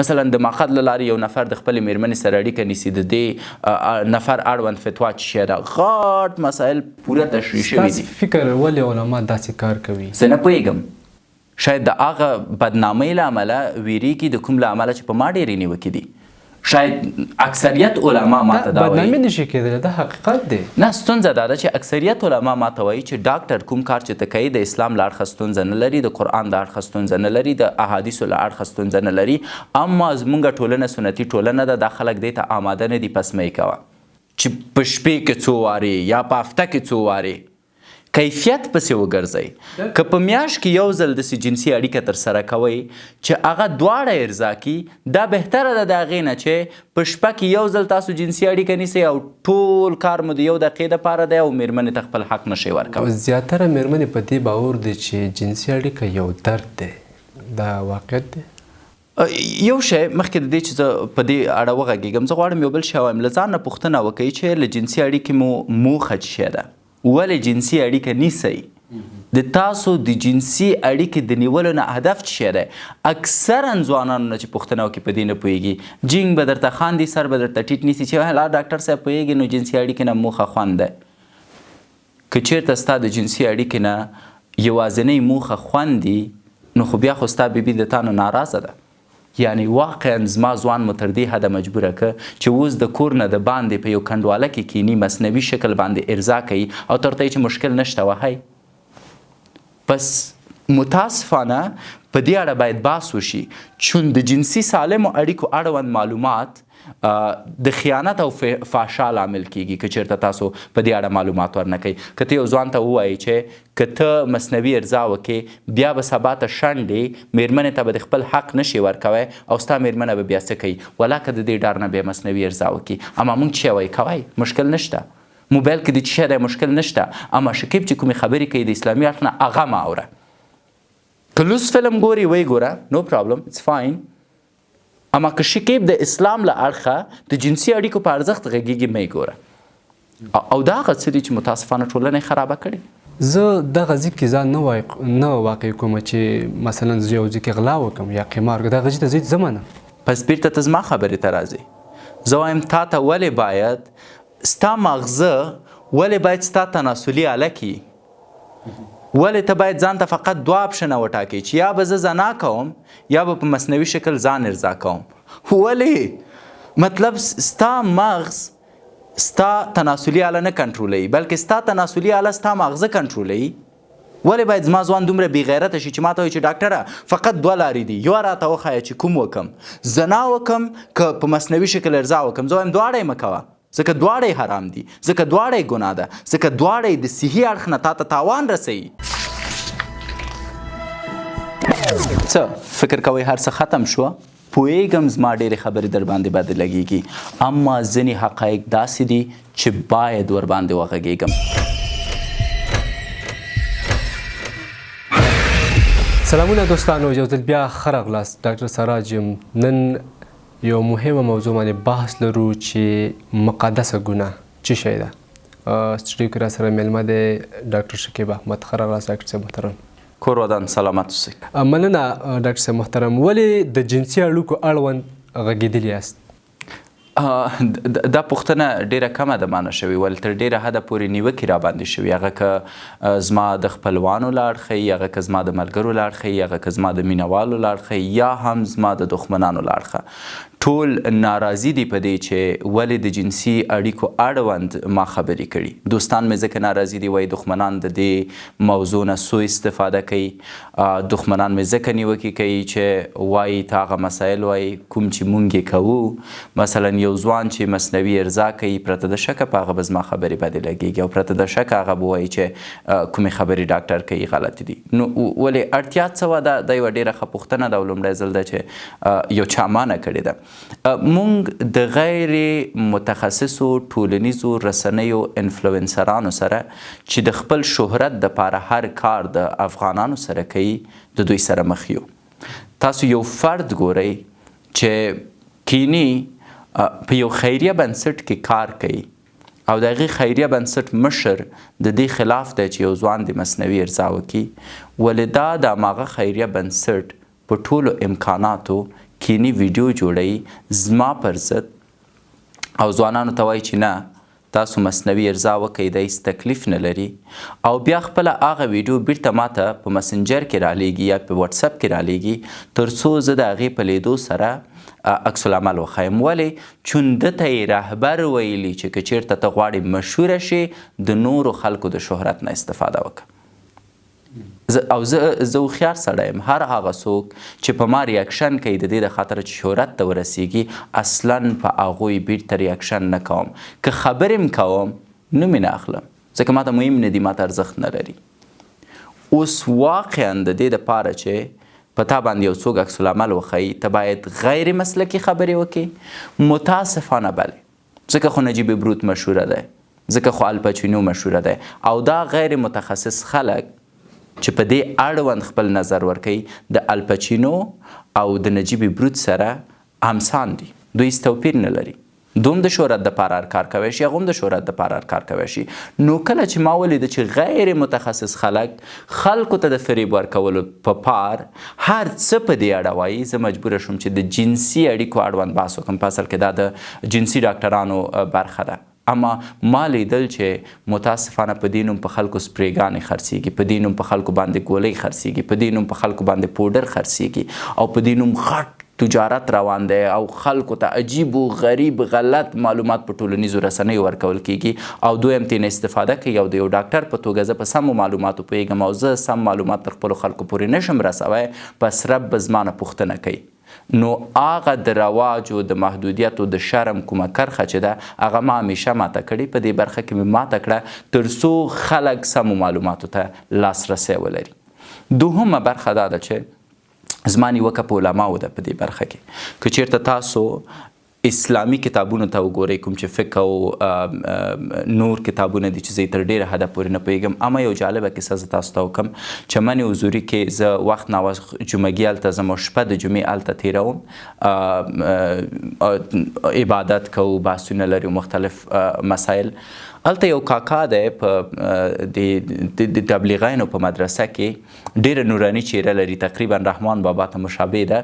مثلا د ماخذ له لارې یو نفر د خپلې مېرمنې سره اړیکه نیسي د دې نفر اړوند فتوا چې شی ده غټ مسایل پوره تشریح شوي دي. فکر ولې علما داسې کار کوي؟ زه نه پوهېږم. شاید د هغه بدنامۍ له امله ویرېږي د کوم له امله چې په ما ډېرې نیوکې دي. شاید اکثریت علما ماته دا وایي بدنامي نشي کېدلی، دا حقیقت دی. نه ستونزه دا ده چې اکثریت علما ماته وایي چې ډاکټر کوم کار چې ته کوي د اسلام له اړخه ستونزه نه لري، د قرآن د اړخه ستونزه نه لري، د احادیثو له اړخه ستونزه نه لري. اما زموږ ټولنه سنتي ټولنه ده، دا خلک دې ته آماده نه دي پسمۍ کوه چې په شپې کې څو وارې یا په هفته کې څو وارې کیفیت پسې وګرځئ. که په میاشت کې یو ځل داسې جنسي اړیکه ترسره کوئ چې هغه دواړه ارضا کي، دا بهتره ده د هغې نه چې په شپه کې یو ځل تاسو جنسي اړیکه نیسئ او ټول کار مو د یو دقیقې دپاره دی او مېرمنې ته خپل حق نشئ ورکولی. زیاتره مېرمنې په دې باور دي چې جنسي اړیکه یو درد دی. دا واقعیت دی؟ یو شی مخکې د دې چې زه په دې اړه وغږېږم، زه غواړم یو بل شی ووایم. له ځان نه پوښتنه وکئ چې له جنسي اړیکې مو موخه څه شی ده؟ ولې جنسي اړیکه نیسئ؟ د تاسو د جنسي اړیکې د نیولو نه هدف څه شی دی؟ اکثرا ځوانانو نه چې پوښتنه وکړي په دې نه پوهېږي. جینګ به درته خاندي، سر به درته ټیټ نیسي چې لا ډاکټر صاحب پوهېږي نو جنسي اړیکې نه موخه خوند دی. که چېرته ستا د جنسي اړیکې نه یوازینۍ موخه خوند دي نو خو بیا خو ستا بیبي د تا نه ناراضه ده. یعنی واقعا زما ځوان مو تر دې حده مجبوره که چې اوس د کور نه د باندې په یو کنډواله کې کینی، مصنوي شکل باندې ارضا کوي او ته ورته چې مشکل نشته وهی. پس متاسفانه په دې اړه باید بحث وشي چون د جنسي سالمو اړیکو اړوند معلومات د خیانت او فحشا لامل کیږي که چېرته تاسو په دې اړه معلومات ورنه کوئ. که ته یو ځوان ته ووایي چې که ته مصنوي ارضا وکړې بیا به سبا ته شنډې، مېرمنې ته به د خپل حق نشي ورکوی او ستا مېرمنه به بیا څه کوي؟ ولا که د دې ډار نه بیا مصنوي ارضا وکړي. اما موږ چې وایي کوی مشکل نشته، موبایل کې د څه شی دی مشکل نشته. اما شکیب چې کومې خبرې کوي د اسلامي اړخ نه هغه مه اوره. که لوس فلم ګوري وی ګوره، نو پرابلم، اټس فاین. اما که شکیب د اسلام له اړخه د جنسي اړیکو په ارزښت غږیږي مه یې ګوره. او دا هغه څه دي چې متاسفانه ټولنه یې خرابه کړې. زه دغه ځای کې ځان نه واقع کوم چې مثلا زه یو ځای کې غلا وکړم یا قمار وکړم، دغه ځای ته ځې ځمه نه. پس بیرته ته زما خبرې ته راځې. زه وایم تا ته ولې باید ستا ماغزه ولې باید ستا تناسلي آله کي؟ ولې ته باید ځان ته فقط دوه اپشنه وټاکئ چې یا به زه زنا کوم یا به په مصنوي شکل ځان ارضا کوم. ولې؟ مطلب ستا مغز ستا تناسلي آله نه کنټرولوي بلکې ستا تناسلي آله ستا مغزه کنټرولوي. ولې باید زما ځوان دومره بې غیرته شي چې ما ته وایي چې ډاکټره فقط دوه لارې دي، یوه راته وښایه چې کوم وکم، زنا وکم که په مصنوي شکل ارضا وکم. زه وایم دواړه یې مه کوه، ځکه دواړه یې حرام دي، ځکه دواړه یې ګناه ده، ځکه دواړه یې د صحي اړخ نه تا ته تاوان رسوي. څه فکر کوئ هر څه ختم شوه؟ پوهېږم زما ډېرې خبرې در باندې بد لګېږي، اما ځینې حقایق داسې دي چې باید ورباندې وغږېږم. سلامونه دوستانو، یو ځل بیا ښه راغلاست. ډاکټر سراج یم. نن یو مهمه موضوع باندې بحث لرو چې مقدسه ګناه څه شی ده. سټوډیو کې راسره میلمه دی ډاکټر شکیب احمد. ښه راغلاست ډاکټر صاحب محترم. کور ودان سلامت اوسئ. مننه ډاکټر صاحب محترم. ولې د جنسي اړیکو اړوند غږېدلي یاست؟ دا پوښتنه ډیره کمه ده مانه شوې، ولې تر ډیره حده پورې نیوکې را باندې شوي، هغه که زما د خپلوانو له اړخه یي، هغه که زما د ملګرو له اړخه یي، هغه که زما د مینهوالو له اړخه یي، یا هم زما د دښمنانو له اړخه. ټول ناراضي دي په دې چې ولې د جنسي اړیکو اړوند ما خبرې کړي. دوستان مې ځکه ناراضي دي، وایي دښمنان د دې موضوع نه سوء استفاده کوي. دښمنان مې ځکه نیوکې کوي چې وایي ته هغه مسایل وایي کوم چې مونږ یې کوو. مثلا یو ځوان چې مصنوي ارضا کوي پرته د شکه په هغه به زما خبرې بدې لګېږي او پرته د شکه هغه به وایي چې کومې خبرې ډاکټر کوي غلطې دي. نو ولې اړتیا څه وه؟ دا یوه ډېره ښه پوښتنه ده او لومړی ځل ده چې یو چا مانه کړې ده. مونږ د غیر متخصصو ټولنیزو رسنیو انفلوئنسرانو سره چې د خپل شهرت دپاره هر کار د افغانانو سره کوي د دوی سره مخ یو. تاسو یو فرد ګورئ چې کینی په یو خیریه بنسټ کې کار کوي او د هغې خیریه بنسټ مشر د دې خلاف دی چې یو ځوان د مصنوي ارضا وکړي، ولې دا د هماغه خیریه بنسټ په ټولو امکاناتو کینی ویډیو جوړوي زما پر ضد او ځوانانو ته وایي چې نه تاسو مصنوعي ارضا وکئ د هیڅ تکلیف نه لري او بیا خپله هغه ویډیو بیرته ماته په مسنجر کې رالیږي یا په واتساپ کې رالیږي تر څو زه د هغې په لیدو سره عکس العمل وښایم. ولې چون ده ته یې رهبر ویلي چې که چیرته ته غواړې مشهوره شې د نورو خلکو د شهرت نه استفاده وکړه. او زه هوښیار سړی یم. هر هغه څوک چې په ما ریاکشن کوي د دې د خاطره چې شهرت ته ورسیږي اصلا په هغوی بیرته ریاکشن نه کوم. که خبرې م کوم نوم یې نه اخلم ځکه ماته مهم نه دي، ماته ارزښت نه لري. اوس واقعا د دې دپاره چې په تا باندې یو څوک عکس العمل وښیي ته باید غیر مسلکي خبرې وکړي. متاسفانه بلې ځکه خو نجیب بروت مشهوره دی، ځکه خو الپچینو مشهوره دی او دا غیر متخصص خلک چې په دې اړوند خپل نظر ورکوي د الپچینو او د نجیب بروت سره همسان دي، دوی هیڅ توپیر نه لري. دوم د شهرت دپاره هر کار کوی شي، هغه هم د شهرت دپاره هر کار کوی شي. نو کله چې ما ولیده چې غیر متخصص خلکو ته د فریب ورکولو په پار هر څه په دې اړه وایي، زه مجبوره شوم چې د جنسي اړیکو اړوند بحث وکړم. په اصل کې دا د جنسي ډاکټرانو برخه ده. اما ما لیدل چې متاسفانه په دې نوم په خلکو سپریګانې خرڅېږي، په دې نوم په خلکو باندې ګولۍ خرڅېږي، په دې نوم په خلکو باندې پوډر خرڅېږي او په دې نوم غټ تجارت روان دی او خلکو ته عجیب و غریب غلط معلومات په ټولنیزو رسنیو ورکول کیږي او دوی هم ترې استفاده کوي. او د یو ډاکټر په توګه زه په سمو معلوماتو پوهېږم او زه سم معلومات تر خپلو خلکو پورې نشم رسوی، پس رب به زما نه پوښتنه کوي. نو هغه د رواجو د محدودیتو د شرم کومه کرښه چې ده هغه ما همیشه ماته کړې، په دې برخه کې مې ماته کړه تر څو خلک سمو معلوماتو ته لاسرسی ولري. دوهمه برخه دا ده چې زما نیوکه په علماو ده په دې برخه کې. که چیرته تاسو اسلامي کتابونو ته وګورئ، کوم چې فقه او نور کتابونه دي چې زه تر ډېره حده پورې نه پوهېږم. اما یو جالبه کیسه زه تاسو ته وکړم. چمن حضوري کې زه وخت ناوخت جمعګي هلته ځم او شپه د جمعې هلته تېروم، عبادت کوو، بحثونه لري مختلف مسایل. هلته یو کاکا دی په د تبلیغیانو په مدرسه کې، ډېره نوراني چیرې لري، تقریبا رحمان بابا ته مشابه ده.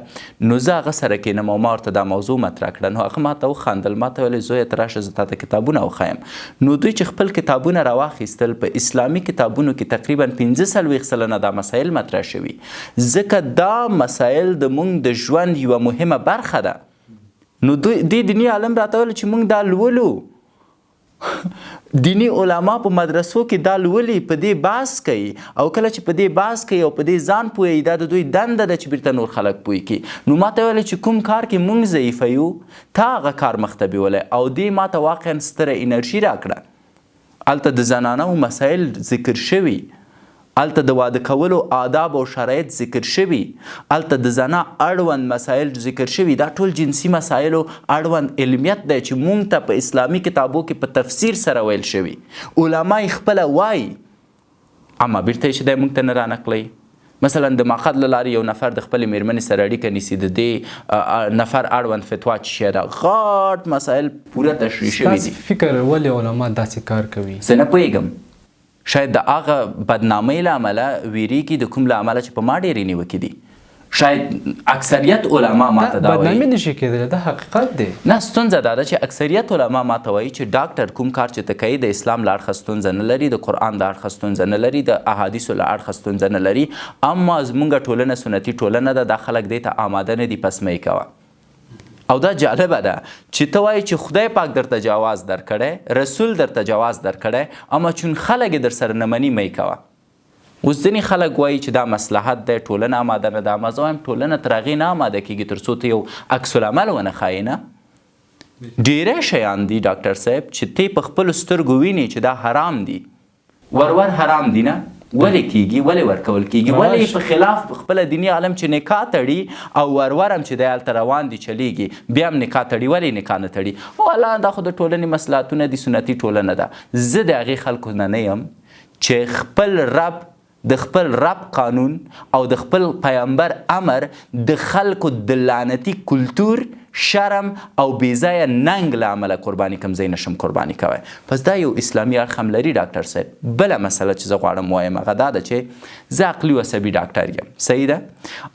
نو زه هغه سره کېنم او ما ورته دا موضوع مطرح کړه. نو هغه ماته وخندل، ماته ویل زویه ته راشه زه تاته کتابونه وښیم. نو دوی چې خپل کتابونه راواخیستل، په اسلامي کتابونو کې تقریبا 45 سلنه دا مسایل مطرح شوي، ځکه دا مسایل د موږ د ژوند یوه مهمه برخه ده. نو دې دیني عالم راته ویل چې موږ دا لولو، دینی علما په مدرسو کې دا لولي، په دې بحث کوي او کله چې په دې بحث کوي او په دې ځان پوهوي دا د دوی دنده ده چې بیرته نور خلک پوه کړي. نو ماته ویل چې کوم کار کې مونږ ضعیفه یو تا هغه کار مخته بیولی او دې ماته واقعا ستره انرژي راکړه. هلته د زنانو مسایل ذکر شوي، هلته د واده کولو آداب او شرایط ذکر شوي، هلته د زنا اړوند مسایل ذکر شوي. دا ټول جنسي مسایلو اړوند علمیت دی چې مونږ ته په اسلامي کتابو کې په تفسیر سره ویل شوي، علما یې خپله وایي، اما بیرته یې چې دی مونږ ته نه رانقلی. مثلا د ماخذ له لارې یو نفر د خپلې میرمنې سره اړیکه نیسي، د دې نفر اړوند فتوا چې شی ده غټ مسایل پوره تشریح شوي دي. فکر ولې علما داسې کار کوي؟ زه نه پوهېږم، شاید د هغه بدنامۍ له امله ویریږي، د کوم له امله چې په ما ډېرې نیوکې دي. شاید اکثریت علما ماته دا وایي، بدنامي نشي کېدلی، دا حقیقت دی. نه، ستونزه دا ده چې اکثریت علما ماته وایي چې ډاکټر کوم کار چې ته کوي د اسلام له اړخه ستونزه نه لري، د قرآن له اړخه ستونزه نه لري، د احادیثو له اړخه ستونزه نه لري. اما زمونږ ټولنه سنتي ټولنه ده، دا خلک دې ته آماده نه دي، پس مه یې کوه. او دا جالبه ده چې ته وایي چې خدای پاک درته جواز درکړی، رسول درته جواز درکړی، اما چون خلک یې در سره نه مني مه یې کوه. اوس ځینې خلک وایي چې دا مصلحت دی، ټولنه آماده نه ده. اما زه وایم ټولنه تر هغې نه آماده کېږي تر څو ته یو عکس العمل ونه ښایي. نه، ډېری شیان دي ډاکټر صاحب چې ته په خپلو سترګو وینې چې دا حرام دي، ور حرام دي. نه، ولې کېږي؟ ولې ورکول کېږي؟ ولې په خلاف خپله دیني عالم چې نکاح تړي او ورور هم چې دی هلته روان دي چلیږي، بیا هم نکاح تړي، ولې نکاح نه تړي؟ والله دا خو د ټولنې مصلحتونه دي، سنتي ټولنه ده. زه د هغې خلکو نه یم چې خپل رب د خپل رب قانون او د خپل پیامبر امر د خلکو د لعنتي کلتور، شرم او بیځایه ننګ له امله قرباني کم ځای نشم قرباني کوی. پس دا یو اسلامي اړخ هم لري ډاکټر صاحب. بله مسله چې زه غواړم وایم هغه دا ده چې زه عقلي و عصبي ډاکټر یم، صحیح ده،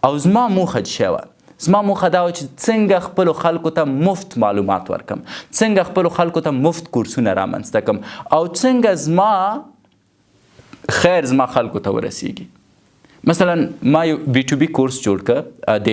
او زما موخه چې شوه زما موخه دا وه چې څنګه خپلو خلکو ته مفت معلومات ورکم، څنګه خپلو خلکو ته مفت کورسونه رامنځته کړم او څنګه زما خیر زما خلکو ته ورسیږي. مثلا ما یو بی ټو بی کورس جوړ کړ د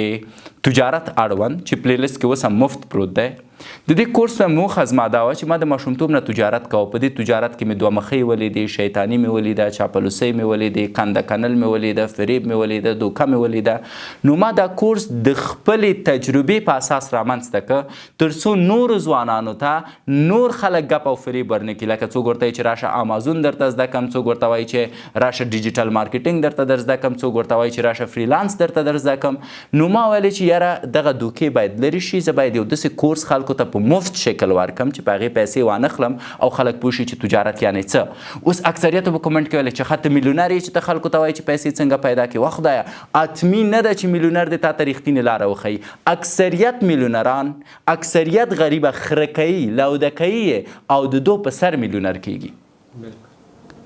تجارت اړوند چې پلیلیست کې اوس هم مفت پروت دی. د دې کورس په موخه زما دا وه چې ما د ماشومتوب نه تجارت کوه. په دې تجارت کې مې دوه مخۍ ولیدې، شیطاني مې ولیده، چاپلوسۍ مې ولیدې، کنده کنل مې ولیده، فریب مې ولیده، دوکه مې ولیده. نو ما دا کورس د خپلې تجربې په اساس رامنځته کړ تر څو نورو ځوانانو ته نور خلک ګپ او فریب ورنه کړي. لکه څوک ورته وایي چې راشه امازون درته زده کړم، څوک ورته وایي چې راشه ډیجیټل مارکیټینګ درته در زده کړم، څوک ورته وایي چې راشه فریلانس درته در زده کړم. نو ما ویلې چې یاره دغه دوکې باید لرې شي، زه باید یو داسې کورس خلکو ته په مفت شکل ورکم چې په هغې پیسې وانخلم او خلک پوه شي چې تجارت یعنې څه. اوس اکثریتو به کومنټ کې ویلی چې ښه ته میلیونر یې چې ته خلکو ته وایي چې پیسې څنګه پیدا کړې. وا خدایه حتمي نه ده چې میلیونر دې تا ته رښتینې لاره وښیي. اکثریت میلیونران، اکثریت غریبه خره کوي، لوده کوي او د دو په سر میلیونر کیږي.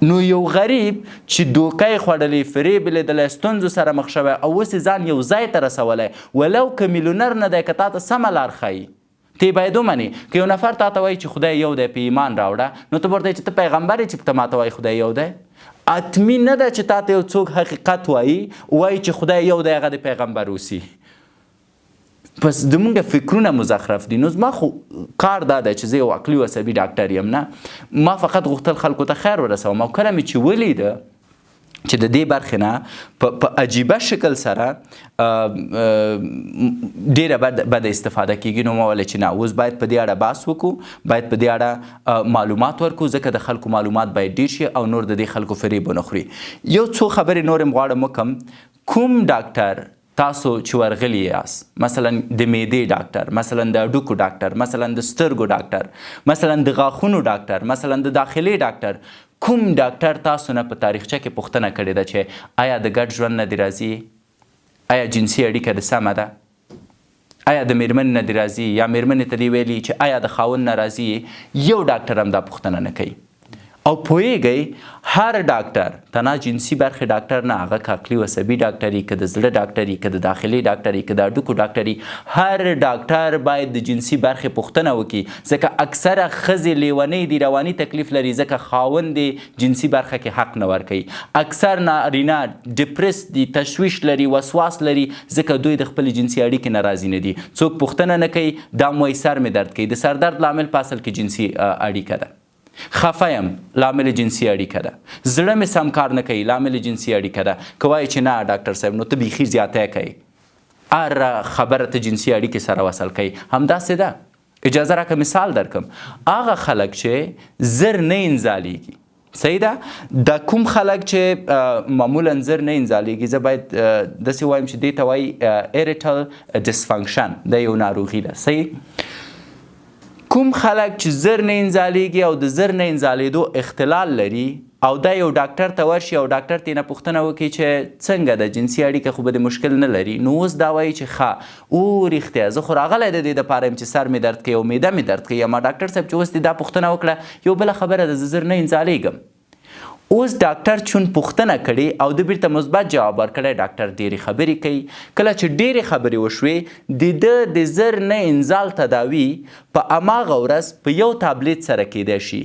نو یو غریب چې دوکه یې خوړلې، فریب یې لیدلی، ستونزو سره مخ شوی او اوس یې ځان یو ځای ته رسولی، ولو که میلیونر نه دی که تا ته سمه لار ښایي ته یې باید ومنې. که یو نفر تا ته وایي چې خدای یو دی په ایمان راوړه، نو ته به ورته وایي چې ته پیغمبر یې چې ته ما ته وایي خدای یو دی. حتمي نه ده چې تا ته یو څوک حقیقت وایي چې خدای یو دی هغه د پیغمبر اوسي. پس زمونږ فکرونه مزخرف دي. نو زما خو کار دا دی چې زه یو عقلي و عصبي ډاکټر یم نه، ما فقط غوښتل خلکو ته خیر ورسوم. او کله مې چې ولیده چې د دې برخې نه په عجیبه شکل سره ډیره بده استفاده کیږي، نو ما ویل چې نه، اوس باید په دې اړه بحث وکړو، باید په دې اړه معلومات ورکړو، ځکه د خلکو معلومات باید ډیر شي او نور د دې خلکو فریب ونه خوري. یو څو خبرې نور هم غواړم وکړم. کوم ډاکټر تاسو چې ورغلی یاست، مثلا د معدې ډاکټر، مثلا د هډوکو ډاکټر، مثلا د سترګو ډاکټر، مثلا د غاښونو ډاکټر، مثلا د داخلي ډاکټر، کوم ډاکټر تاسو نه په تاریخچه کې پوښتنه کړې ده چې آیا د ګډ ژوند نه دې راځي؟ آیا جنسي اړیکه دې سمه ده؟ آیا د میرمنې نه دې راځي؟ یا میرمنې ته دې ویلي چې آیا د خاوند نه راځي؟ یو ډاکټر هم دا پوښتنه نه کوي. او پوهیږئ هر ډاکټر تنها جنسي برخې ډاکټر نه، هغه که عقلي و عصبي ډاکټري، که د زړه ډاکټري، که د داخلي ډاکټري، که د هډوکو ډاکټري، هر ډاکټر باید د جنسي برخې پوښتنه وکړي. ځکه اکثره ښځې لیونۍ دي، رواني تکلیف لري، ځکه خاوند یې جنسي برخه کې حق نه ورکوي. اکثر نارینه ډپریس دي، تشویش لري، وسواس لري، ځکه دوی د خپلې جنسي اړیکې نه راضي نه دي. څوک پوښتنه نه کوي، دا موایي سر مې درد کوي. د سر درد لامل په اصل کې جنسي اړیکه ده. خفه یم لامل جنسي اړیکه ده. زړه مې سم کار نه کوي لامل جنسي اړیکه ده. که وایي چې نه ډاکټر صاحب نو ته بیخي زیاتی کوي، هر خبره ته جنسي اړیکې سره وصل کوي، همداسې ده. اجازه راکړه مثال درکم. هغه خلک چې زر نه انزالیږي، صحیح ده، دا کوم خلک چې معمولا زر نه انزالیږي، زه باید داسې وایم چې دې ته وایي اریټل ډسفنکشن، دا یو ناروغي ده، صحیح. کوم خلک چې زر نه انزالیږي او د زر نه انزالېدو اختلال لري او دا یو ډاکټر ته ورشي او ډاکټر ترې نه پوښتنه وکړي چې څنګه د جنسي اړیکه خو به د مشکل نه لري، نو اوس دا وایي چې ښه او رښتیا زه خو راغلی د دې دپاره یم چې سر مې درد کوي او معده مې درد کوي. اما ډاکټر صاحب چې اوس دې دا پوښتنه وکړه، یو بله خبره ده، زه زر نه انزالیږم. اوس ډاکټر چون پوښتنه کړې او د بیرته مثبت جواب ورکړی، ډاکټر ډېرې خبرې کوي. کله چې ډېرې خبرې وشوې، د ده د زر نه انزال تداوي په هماغه ورځ په یو تابلیت سره کیدی شي،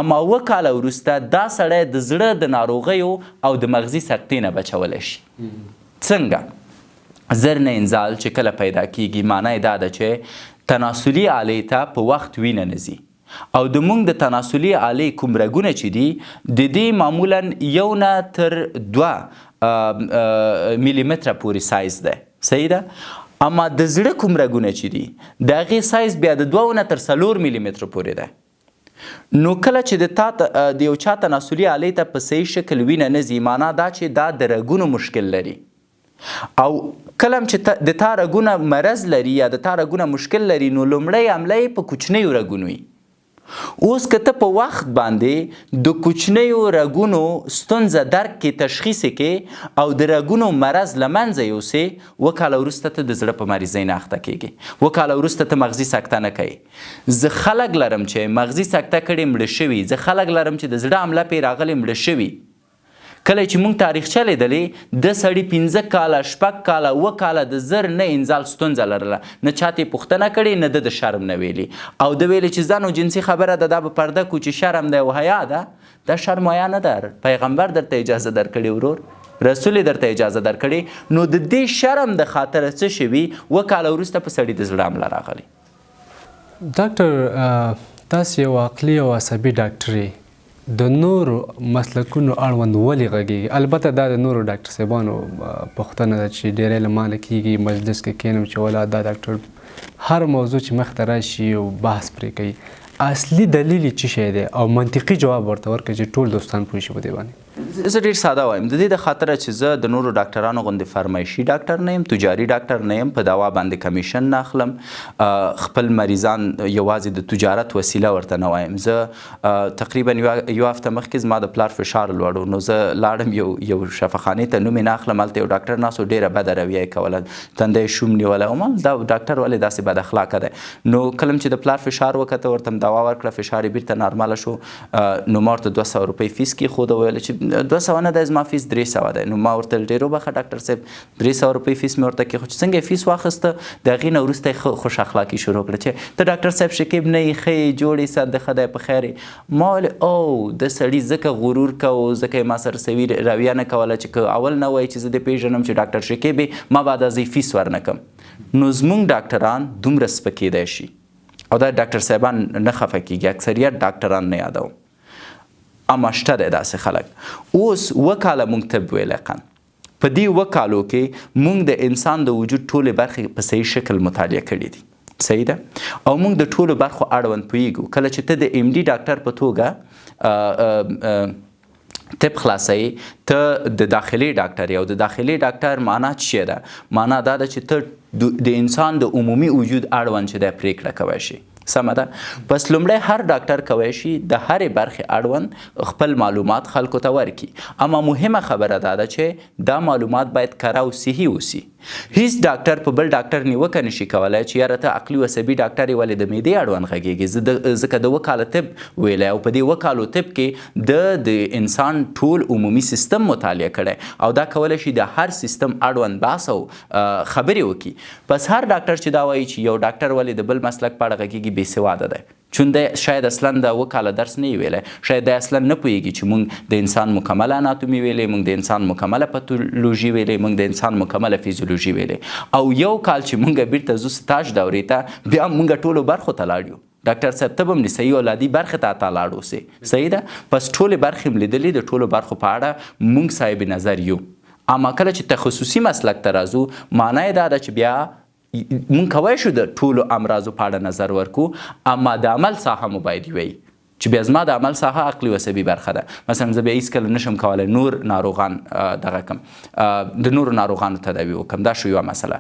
اما 7 کاله وروسته دا سړی د زړه د ناروغیو او د مغزي سقطې نه بچولی شي. څنګه؟ زر نه انزال چې کله پیدا کیږي، معنی دا ده چې تناسلي آلې ته په وخت وینه نه ځي، او د مونږ د تناسلي آلې کوم رګونه چې دي د دې معمولا 1 نه تر 2 ملي متره پورې سایز ده، صحیح ده. اما د زړه کوم رګونه چې دي د هغې سایز بیا د 2 نه تر 4 ملي متره پورې ده. نو کله چې د یو چا تناسلي آلې ته په صحیح شکل وینه نه ځي، معنا دا چې دا د رګونو مشکل لري. او کله چې د تا رګونه مرض لري یا د تا رګونه مشکل لري، نو لومړی حمله یې په کوچنیو رګونو وي. اوس که ته په وخت باندې د کوچنیو رګونو ستونزه درک کې، تشخیص کې او د رګونو مرض له منځه یوسې، 7 کاله وروسته ته د زړه په مریضۍ نه اخته کېږي، 7 کاله وروسته ته مغزي سکته نه کوي. زه خلک لرم چې مغزي سکته کړې مړه شوي، زه خلک لرم چې د زړه حمله پرې راغلې مړه شوي. کله چې موږ تاریخچه لیدلې د سړي 15 کاله 6 کاله 7 کاله د زر نه انزال ستونزه لرله، نه چاته پوښتنه کړې نه د شرم نه ویلي، او د ویلې چې ځان او جنسي خبره ده دا به پرده کو چې شرم دی او حیا ده، دا شرم حیا نه ده. پیغمبر درته اجازه درکړې ورور، رسول درته اجازه درکړې، نو د دې شرم د خاطر څه شوي 7 کاله وروسته په سړي د زړه حمله راغلی. ډاکټر تاسو یو عقلي او عصبي ډاکټر د نورو مسلکونو اړوند ولې غږیږي؟ البته دا د نورو ډاکټر صاحبانو پوښتنه ده چې ډېری له مانه کېږي مجلس کې کښېنم چې ولا دا ډاکټر هر موضوع چې مخته راشي او بحث پرې کوي، اصلي دلیل یې څه شی دی او منطقي جواب ورته ورکړي چې ټول دوستان پوه شي په دې باندې. زه ډېر ساده وایم، د دې د خاطره چې زه د نورو ډاکټرانو غوندې فرمایشي ډاکټر نه یم، تجاري ډاکټر نه یم، په دوا باندې کمیشن نه اخلم، خپل مریضان یوازې د تجارت وسیله ورته نه وایم. زه تقریبا یو هفته مخکې زما د پلار فشار لوړ و، نو زه لاړم یو شفاخانې ته، نوم یې نه اخلم، هلته یو ډاکټر ناست و، ډېره بده رویه یې کوله، تنده یې شوم نیولی و، ما دا ډاکټر ولې داسې بد اخلاقه دی. نو کله چې د پلار فشار وکته ورته دوا ورکړه، فشار یې بیرته نارماله شو، نو ما ورته 200 روپۍ فیس کېښود، ویل چې 200 نه دی زما فیس 300 دی. نو ما ورته ډېر وبخښه ډاکټر صاحب، 300 روپۍ فیس مې ورته کېښود، چې څنګه یې فیس واخیسته، د هغې نه وروسته یې خوش اخلاقي شروع کړه چې ته ډاکټر صاحب شکیب نه یې، ښه یې، جوړ یې، ساده ښه دی، په خیر یې. ما ویل او د سړي ځکه غرور کو، ځکه یې ما سره سوي رویه نه کوله چې که اول نه وایي چې زه دې پېژنم چې ډاکټر شکیب یې، ما بعد از فیس ورنه کم. نو زموږ ډاکټران دومره سپکېدی شي، او دا ډاکټر صاحبان نه خفه کېږي، اکثریت ډاکټران نه یادوم، اما شته دی داسې خلک. اوس 7 کاله موږ طب ویلی قن، په دې 7 کالو کې موږ د انسان د وجود ټولې برخې په صحیح شکل مطالعه کړي دي، صحیح ده، او موږ د ټولو برخو اړوند پوهیږو. کله چې ته د ایم ډي ډاکټر په توګه طب خلاصوي، ته د داخلي ډاکټر یې، او د داخلي ډاکټر معنا څه ده؟ معنا دا ده چې ته د انسان د عمومي وجود اړوند چې دی پرېکړه کوی شي، سمه ده. پس لومړی هر ډاکټر کوی شي د هرې برخې اړوند خپل معلومات خلکو ته ورکړي، اما مهمه خبره دا ده چې دا معلومات باید کره او صحیح اوسي. هیڅ ډاکټر په بل ډاکټر نیوکه نشي کولی چې یاره ته عقلي او عصبي ډاکټر یې ولې د معدې اړوند غږېږي. ځکه د 7 کاله طب ویلی، او په دې 7 کالو طب کې د انسان ټول عمومي سیستم مطالعه کړی، او دا کولی شي د هر سیستم اړوند بحث او خبرې وکړي. پس هر ډاکټر چې دا وایي چې یو ډاکټر ولې د بل مسلک په اړه غږېږي، بې سواده دی، چون دی شاید اصلا د 7 کاله درس نه ویلی، شاید دی اصلا نه پوهېږي چې موږ د انسان مکمله اناتومي ویلې، موږ د انسان مکمله پاتولوژي ویلې، موږ د انسان مکمله فیزیولوژي ویلې. او یو کال چې موږ بیرته ځو سټاژ دورې ته، بیا موږ ټولو برخو ته لاړ یو. ډاکټر صاحب ته به هم صحیح اولادي برخې ته لاړ اوسې، صحیح ده. پس ټولې برخې هم لیدلې، د ټولو برخو په اړه موږ صاحب نظر یو. اما کله چې تخصصي مسلک ته راځو، معنا یې دا ده چې بیا مونږ کولی شو د ټولو امراضو په اړه نظر ورکو، اما د عمل ساحه مو باید وي چې بیا زما د عمل ساحه عقلي او عصبي برخه ده. مثلا زه بیا هېڅکله نشم کولی نور ناروغان دغه کم، د نورو ناروغانو تداوي وکړم، دا شو یوه مسله.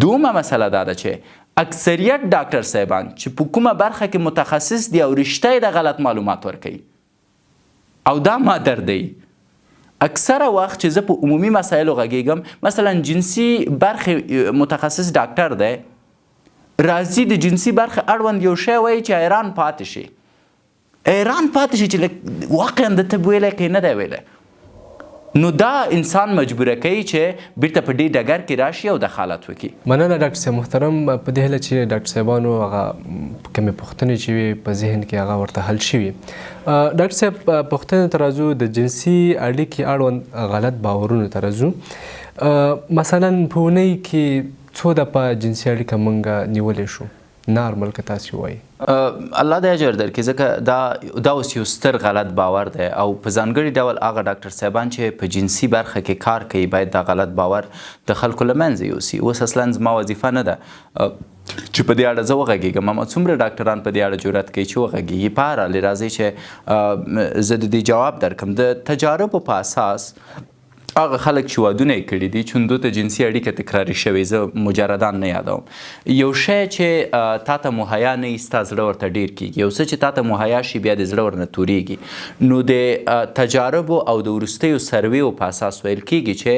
دومه مسله دا ده چې اکثریت ډاکټر صاحبان چې په کومه برخه کې متخصص دي او رشته یې د غلط معلومات ورکوي، او دا ما دردوي. اکثره وخت چې زه په عمومي مسایلو غږیږم، مثلا جنسي برخې متخصص ډاکټر دی، راځي د جنسي برخې اړوند یو شی وایي چې حیران پاتې شي، حیران پاتې شي چې واقعا د طب ویلی که نه دی ویلی. نو دا انسان مجبوره کوي چې بیرته په دې ډګر کې راشي او دخالت وکړي. مننه ډاکټر صاحب محترم. په دې هیله چې ډاکټر صاحبانو هغه کومې پوښتنې چې وي په ذهن کې هغه ورته حل شوي. ډاکټر صاحب پوښتنې ته راځو، د جنسي اړیکې اړوند غلط باورونو ته راځو. مثلا په اونۍ کې څو دفعه جنسي اړیکه موږ نیولی شو نارمل که تاسې وایي؟ الله دې اجر درکړي، ځکه دا اوس یو ستر غلط باور دی، او په ځانګړي ډول هغه ډاکټر صاحبان چې په جنسي برخه کې کار کوي باید دا غلط باور د خلکو له منځه یوسي. اوس اصلا زما وظیفه نه ده چې په دې اړه زه وغږېږم، اما څومره ډاکټران په دې اړه جرأت کوي چې وغږېږي. په هر حال راځئ چې زه د دې جواب درکړم. د تجاربو په اساس هغه خلک چې وادونه یې کړي دي چوندو ته جنسي اړیکه تکراري شوې، زه مجردان نه یادوم. یو شی چې تا ته مهیا نه وي ستا زړه ورته ډېر کېږي، یو څه چې تا ته مهیا شي بیا د زړه ورنه تورېږي. نو د تجاربو او د وروستیو سرویو په اساس ویل کېږي چې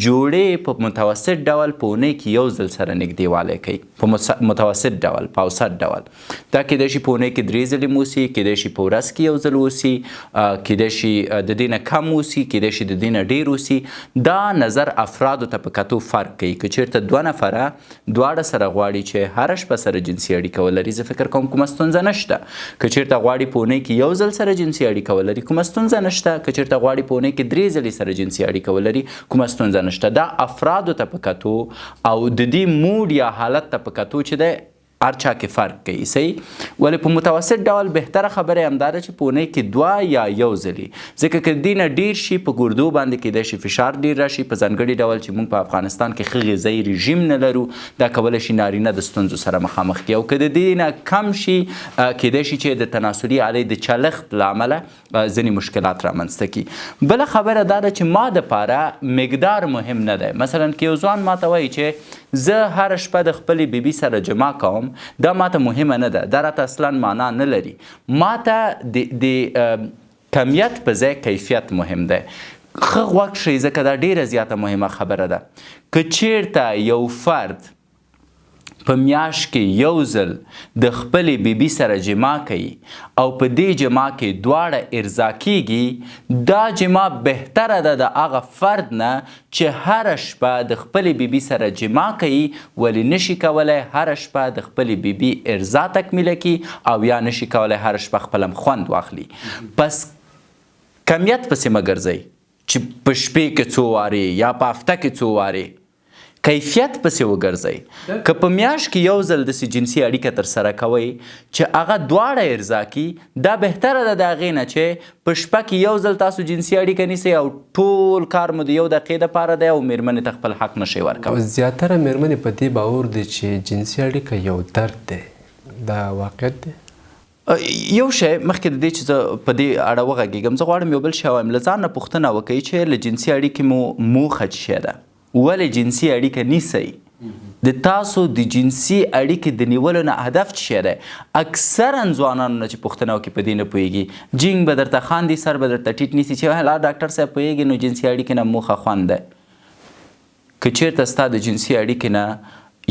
جوړې په متوسط ډول په اونۍ کې یو ځل سره نږدېوالی کوي، په متوسط ډول، په اوسط ډول. دا کیدای شي په اونۍ کې 3 ځلې مو وسي، کیدای شي په ورځ کې یو ځل وسي، کیدای شي د دې نه کم وسي، کیدای شي د دې نه ډېر وسي. دا نظر افرادو ته په کتو فرق کوي. که چیرته 2 نفره دواړه سره غواړي چې هره شپه سره جنسي اړیکه ولري، زه فکر کوم کومه ستونزه نشته. که چیرته غواړي په اونۍ کې یو ځل سره جنسي اړیکه ولري، کومه ستونزه نشته. که چیرته غواړي په اونۍ کې 3 ځلې سره جنسي اړیکه ولري، کومه ستونزه نشته. دا افرادو ته په کتو او د دې موډ یا حالت ته په کتو چې دی هر چا کې فرق کوي. صحیح. ولې په متوسط ډول بهتره خبره همدا ده چې په اونۍ کې 2 یا یو ځلې، ځکه که دې نه ډېر شي په ګردو باندې کیدای شي فشار ډېر راشي. په ځانګړي ډول چې موږ په افغانستان کې ښه غذایي رژیم نه لرو، دا کولی شي نارینه د ستونزو سره مخامخ کړي. او که د دې نه کم شي کیدای شي چې د تناسلي آلې د چلښت له امله ځینې مشکلات رامنځته کړي. بله خبره دا ده چې ما دپاره مقدار مهم نه دی. مثلا که یو ځوان ماته وایي چې زه هر شپه د خپلې بیبي سره جما کوم، دا ماته مهمه نه ده، دا راته اصلا معنا نه لري. ماته د کمیت په ځای کیفیت مهم دی. ښه غوږ شئ ځکه دا ډیره زیاته مهمه خبره ده. که چیرته یو فرد په میاشت کې یو ځل د خپلې بیبي سره جما کوي او په دې جما کې دواړه ارضا کیږي، دا جما بهتره ده د هغه فرد نه چې هره شپه د خپلې بیبي سره جما کوي. ولې نشي کولی هره شپه د خپلې بیبي ارضا تکمیله کړي او یا نشي کولی هره شپه خپل خوند واخلي. پس کمیت پسې مه ګرځئ چې په شپې کې څو وارې یا په هفته کې څو وارې، کیفیت پسې وګرځئ. که په میاشت کې یو ځل داسې جنسي اړیکه ترسره کوئ چې هغه دواړه ارضا کړي، دا بهتره ده د هغې نه چې په شپه کې یو ځل تاسو جنسي اړیکه نیسئ او ټول کار مو د 1 دقیقې دپاره دی او میرمنې ته خپل حق نشئ ورکولی. زیاتره میرمنې په دې باور دي چې جنسي اړیکه یو درد دی. دا واقعیت دی؟ یو شی مخکې د دې چې زه په دې اړه وغږېږم، زه غواړم یو بل شی وایم. له ځان نه پوښتنه وکړئ چې له جنسي اړیکې مو موخه څه شی ده؟ ولې جنسي اړیکه نیسئ؟ د تاسو د جنسي اړیکې د نیولو نه هدف څه شی دی؟ اکثرا ځوانانو نه چې پوښتنه وکړي په دې نه پوهېږي. جینګ به درته خاندي، سر به درته ټیټ نیسي چې لا ډاکټر صاحب پوهېږي نو جنسي اړیکې نه موخه خوند دی. که چیرته ستا د جنسي اړیکې نه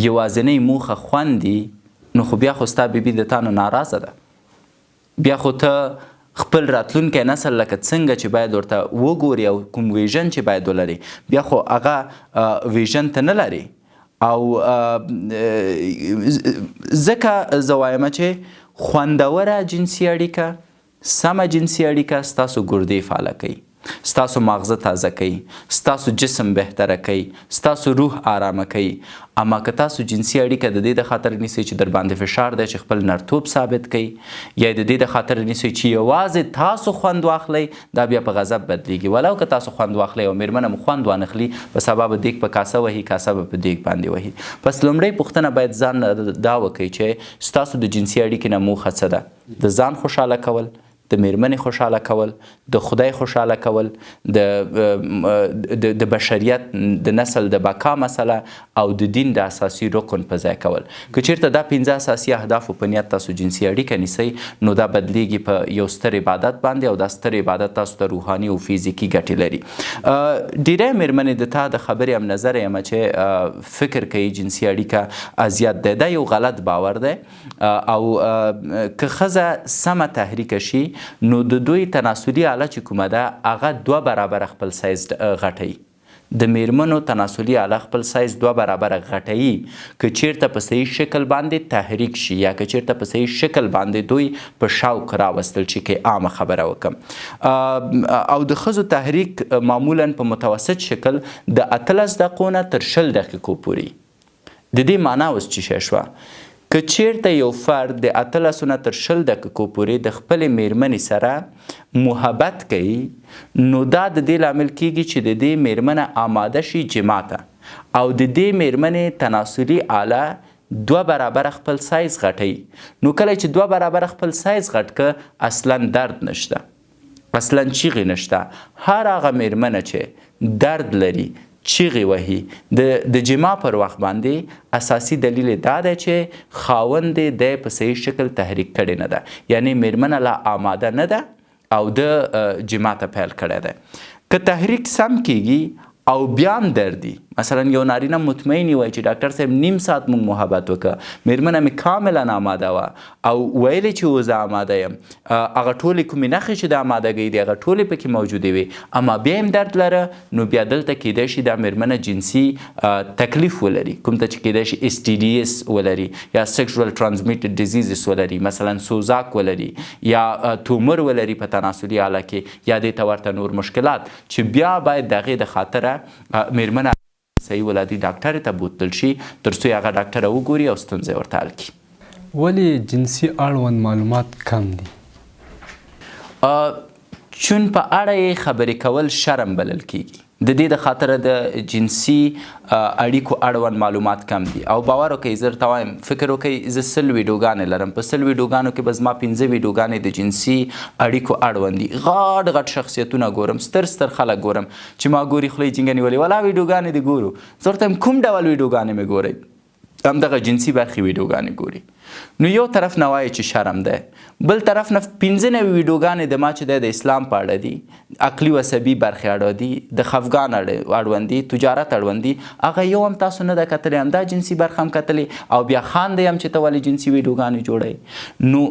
یوازینۍ موخه خوند دي، نو خو بیا خو ستا بیبي د تا نه ناراضه ده. بیا خو ته خپل راتلونکی نسل لکه څنګه چې باید ورته وګوري او کوم ویژن چې باید ولري، بیا خو هغه ویژن ته نه لري. او ځکه زه وایم چې خوندوره جنسي اړیکه، سمه جنسي اړیکه ستاسو ګردې فعاله کوي، ستاسو ماغزه تازه کوي، ستاسو جسم بهتره کوي، ستاسو روح آرامه کوي. اما که تاسو جنسي اړیکه د دې د خاطر نیسئ چې در باندې فشار دی چې خپل نرتوب ثابت کوي، یا د دې د خاطر نیسئ چې یوازې تاسو خوند واخلئ، دا بیا په غضب بدلیږي. ولو که تاسو خوند واخلئ او میرمنه مو خوند وانخلي، په سبا به دیګ په کاسه وهي، کاسه به په دیګ باندې وهي. پس لومړی پوښتنه باید ځان دا وکړئ چې ستاسو د جنسي اړیکې نه موخه څه ده؟ د ځان خوشحاله کول، د میرمنې خوشحاله کول، د خدای خوشحاله کول، د بشریت د نسل د بقا مسله او د دین د اساسي رکن په ځای کول. که چیرته دا 5 اساسي اهدافو په نیت تاسو جنسي اړیکه نیسئ، نو دا بدلیږي په یو ستر عبادت باندې، او دا ستر عبادت تاسو ته روحاني او فیزیکي ګټې لري. ډیری میرمنې د تا د خبرې هم نظر یم چې فکر کوي جنسي اړیکه اذیت دی. دا یو غلط باور دی. او که ښځه سمه تحریکه شي، نو د دوی تناسلي آله چې کومه ده هغه 2 برابره خپل سایز غټوي. د میرمنو تناسلي آله خپل سایز 2 برابره غټوي. که چیرته په صحیح شکل باندې تحریک شي، یا که چیرته په صحیح شکل باندې دوی په شوق راوستل شي، که عامه خبره وکم. او د ښځو تحریک معمولا په متوسط شکل د 18 دقیقو نه تر 20 دقیقو پورې. د دې معنا اوس څه شی شوه؟ که چیرته یو فرد د 18 نه تر 20 دقیقو پورې د خپلې میرمنې سره محبت کوي، نو دا د دې لامل کیږي چې د دې میرمنه آماده شي جما ته، او د دې میرمنې تناسلي آله 2 برابره خپل سایز غټوي. نو کله چې 2 برابره خپل سایز غټ که اصلا درد نشته. اصلا چیغې نشته. هر هغه میرمنه چې درد لري چیغې وهي د جما پر وخت باندې اساسي دلیل دا دی چې خاوند د په صحیح شکل تحریک کړی نه ده، یعنی میرمنه لا آماده نه ده او د جما ته پیل کړی ده. که تحریک سم کیږي او بیا هم دردي، مثلا یو نارینه مطمئنی وای چې ډاکټر صاحب نیم ساعت مونږ محبت وکړه، میرمنه مې کاملا آماده وه او ویلې چې اوس آماده یم، هغه ټولې کومې نښې چې د آمادګۍ دي هغه ټولې پکې موجودې وي، اما بیا هم درد لره، نو بیا دلته کیدای شي دا میرمنه جنسي تکلیف ولري، کوم ته چې کیدای شي STDs ولري یا سیکشوال ترانسمیټډ ډیزیزز ولري، مثلا سوزاک ولري یا تومر ولري په تناسلي آله کې، یا دې ته ورته نور مشکلات، چې بیا باید د هغې د خاطره میرمنه صحیح ولادي ډاکټر ته بوتل شي تر څو هغه ډاکټر وګوري او ستونزې ورته حل کړي. ولې جنسي اړوند معلومات کم دي؟ چون په اړه یې خبرې کول شرم بلل کیږي، د دې د خاطره د جنسي اړیکو اړوند معلومات کم دي. او باور وکړئ زه درته وایم، فکر وکړئ زه 100 ویډیوګانې لرم، په 100 ویډیوګانو کې به زما 15 ویډیوګانې د جنسي اړیکو اړوند دي. غټ غټ شخصیتونه ګورم، ستر ستر خلک ګورم چې ما ګوري خولې جینګه نیولې، ولا ویډیوګانې دې ګورو. زه ورته وایم کوم ډول ویډیوګانې مې ګورئ؟ همدغه جنسي برخې ویډیوګانې ګوري. نو یو طرف نه وایي چې شرم ده، بل طرف نه 15 ویډیوګانې د ما چې د اسلام په اړه دي، عقلي و عصبي برخې اړه دي، د خفګان اړوند دي، تجارت اړوند دي، هغه یو هم تاسو نه ده کتلی، همدا جنسي برخه هم کتلی او بیا خاندئ هم چې ته ولې جنسي ویډیوګانې جوړئ. نو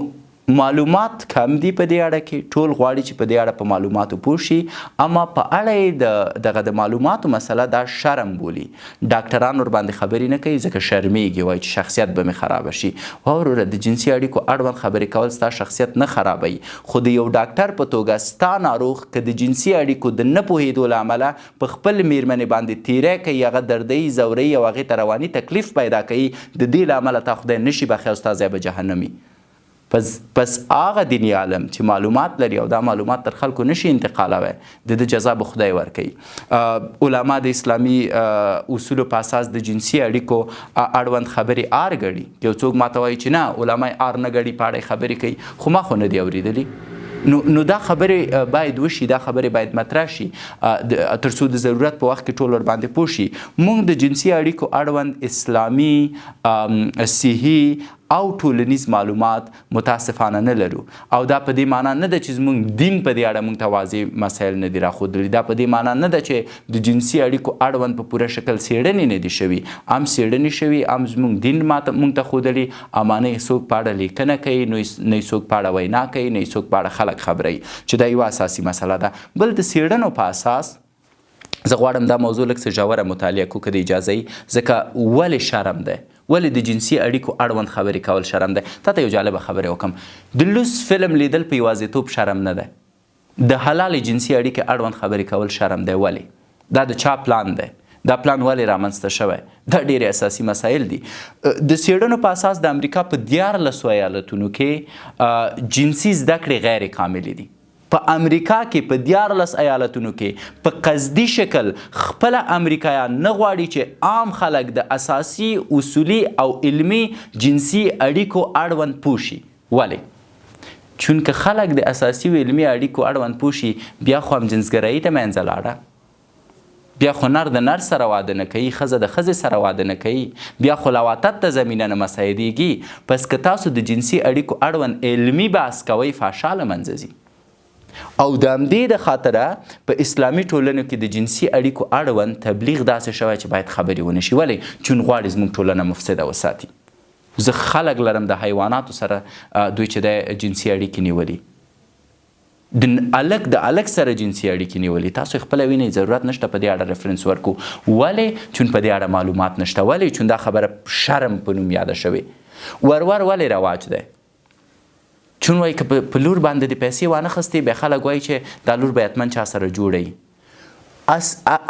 معلومات کم دي په دې اړه کې، ټول غواړي چې په دې اړه په معلوماتو پوه شي، اما په اړه یې دغه د معلوماتو مسله دا شرم بولي. ډاکټران ورباندې خبرې نه کوي ځکه شرمیږي، وایي چې شخصیت به مې خرابه شي. وروره د جنسي اړیکو اړوند خبرې کول ستا شخصیت نه خرابوي، خو د یو ډاکټر په توګه ستا ناروغ که د جنسي اړیکو د نه پوهېدو له امله په خپل میرمنې باندې تیری کوي، هغه دردوي، ځوروي او هغې ته رواني تکلیف پیدا کوي، د دې له امله تا خدای نشي بخښی او ستا ځای به جهنم وي. پس هغه دیني عالم چې معلومات لري او دا معلومات تر خلکو نشي انتقالوي، د جزا به خدای ورکوي. علما د اسلامي اصولو په اساس د جنسي اړیکو اړوند خبرې آر ګړي. یو څوک ماته وایي چې نه علما آر نه ګړي، په اړه خبرې کوي، خو ما خو نه دي اورېدلي. نو دا خبرې باید وشي، دا خبرې باید مطرح شي تر څو د ضرورت په وخت کې ټول ورباندې پوه شي. موږ د جنسي اړیکو اړوند اسلامي صحي او ټولنیز معلومات متاسفانه نه لرو، او دا په دې معنا نه ده چې زموږ دین په دې اړه موږ ته واضح مسایل نه دي راښودلي، دا په دې معنا نه ده چې د جنسي اړیکو اړوند په پوره شکل څېړنې نه دي شوي، هم څېړنې شوي، هم زموږ دین موږ ته ښودلي، اما نه یې څوک په اړه لیکنه کوي، نه یې څوک په اړه وینا کوي، نه یې څوک په اړه خلک خبروي، چې دا یوه اساسي مسله ده. بل د څېړنو په اساس زه غواړم دا موضوع لږ څه ژوره مطالعه کړو که د اجازه وي، ځکه ولې شرم دی، ولې د جنسي اړیکو اړوند خبرې کول شرم دی. تا ته یو جالبه خبرې وکړم، د لوس فلم لیدل په یوازیتوب شرم نه دی، د حلالې جنسي اړیکې اړوند خبرې کول شرم دی. ولې؟ دا د چا پلان دی؟ دا پلان ولې رامنځته شوی؟ دا ډېرې اساسي مسایل دي. د څېړنو په اساس د امریکا په 14 ایالتونو کې جنسي زده کړې غیر کاملې دي. په امریکا کې په 14 ایالتونو کې په قصدي شکل خپله امریکایان نه غواړي چې عام خلک د اساسي اصولي او علمي جنسي اړیکو اړوند پوه شي. ولې؟ چونکه خلک د اساسي او علمي اړیکو اړوند پوه شي، بیا خو همجنسګرایي ته منځه لاړه، بیا خو نر د نر سره واده نه کوي، ښځه د ښځې سره واده نه کوي، بیا خو لواطت ته زمینه نه مساعدېږي. پس که تاسو د جنسي اړیکو اړوند علمي بحث کوئ، فحشا له منځه ځي. او د همدې د خاطره په اسلامي ټولنو کې د جنسي اړیکو اړوند تبلیغ داسې شوی چې باید خبرې ونه شي. ولې؟ چون غواړي زموږ ټولنه مفسده وساتي. زه خلک لرم د حیواناتو سره دوی چې د جنسي اړیکې نیولي، د الک سره جنسي اړیکې نیولي، تاسو خپله وینئ، ضرورت نشته په دې اړه ریفرنس ورکو. ولې؟ چون په دې اړه معلومات نشته. ولې؟ چون دا خبره شرم په نوم یاده شوې. ورور ولې رواج دی؟ چون وایي که په لور باندې د پیسې وانه خستې، بیا خلک وایي چې دا لور به حتما چا سره جوړوي.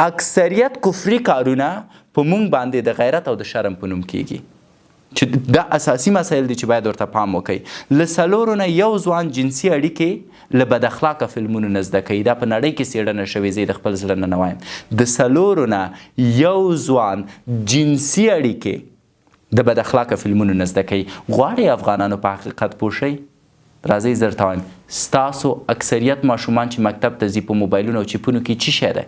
اکثریت کفري کارونه په مونږ باندې د غیرت او د شرم په نوم کیږي، چې دا اساسي مسایل دي چې باید ورته پام وکړي. له 4 نه یو ځوان جنسي اړیکې له بد اخلاقه فلمونو نه زده کوي. دا په نړۍ کې څېړنه شوې، زه د خپل زړه نه وایم، د 4 نه یو ځوان جنسي اړیکې د بد اخلاقه فلمونو نه زده کوي. غواړئ افغانانو په حقیقت پوه شئ؟ راځئ زه درته وایم ستاسو اکثریت ماشومان چې مکتب ته ځي په موبایلونو او چیپونو کې څه شی دی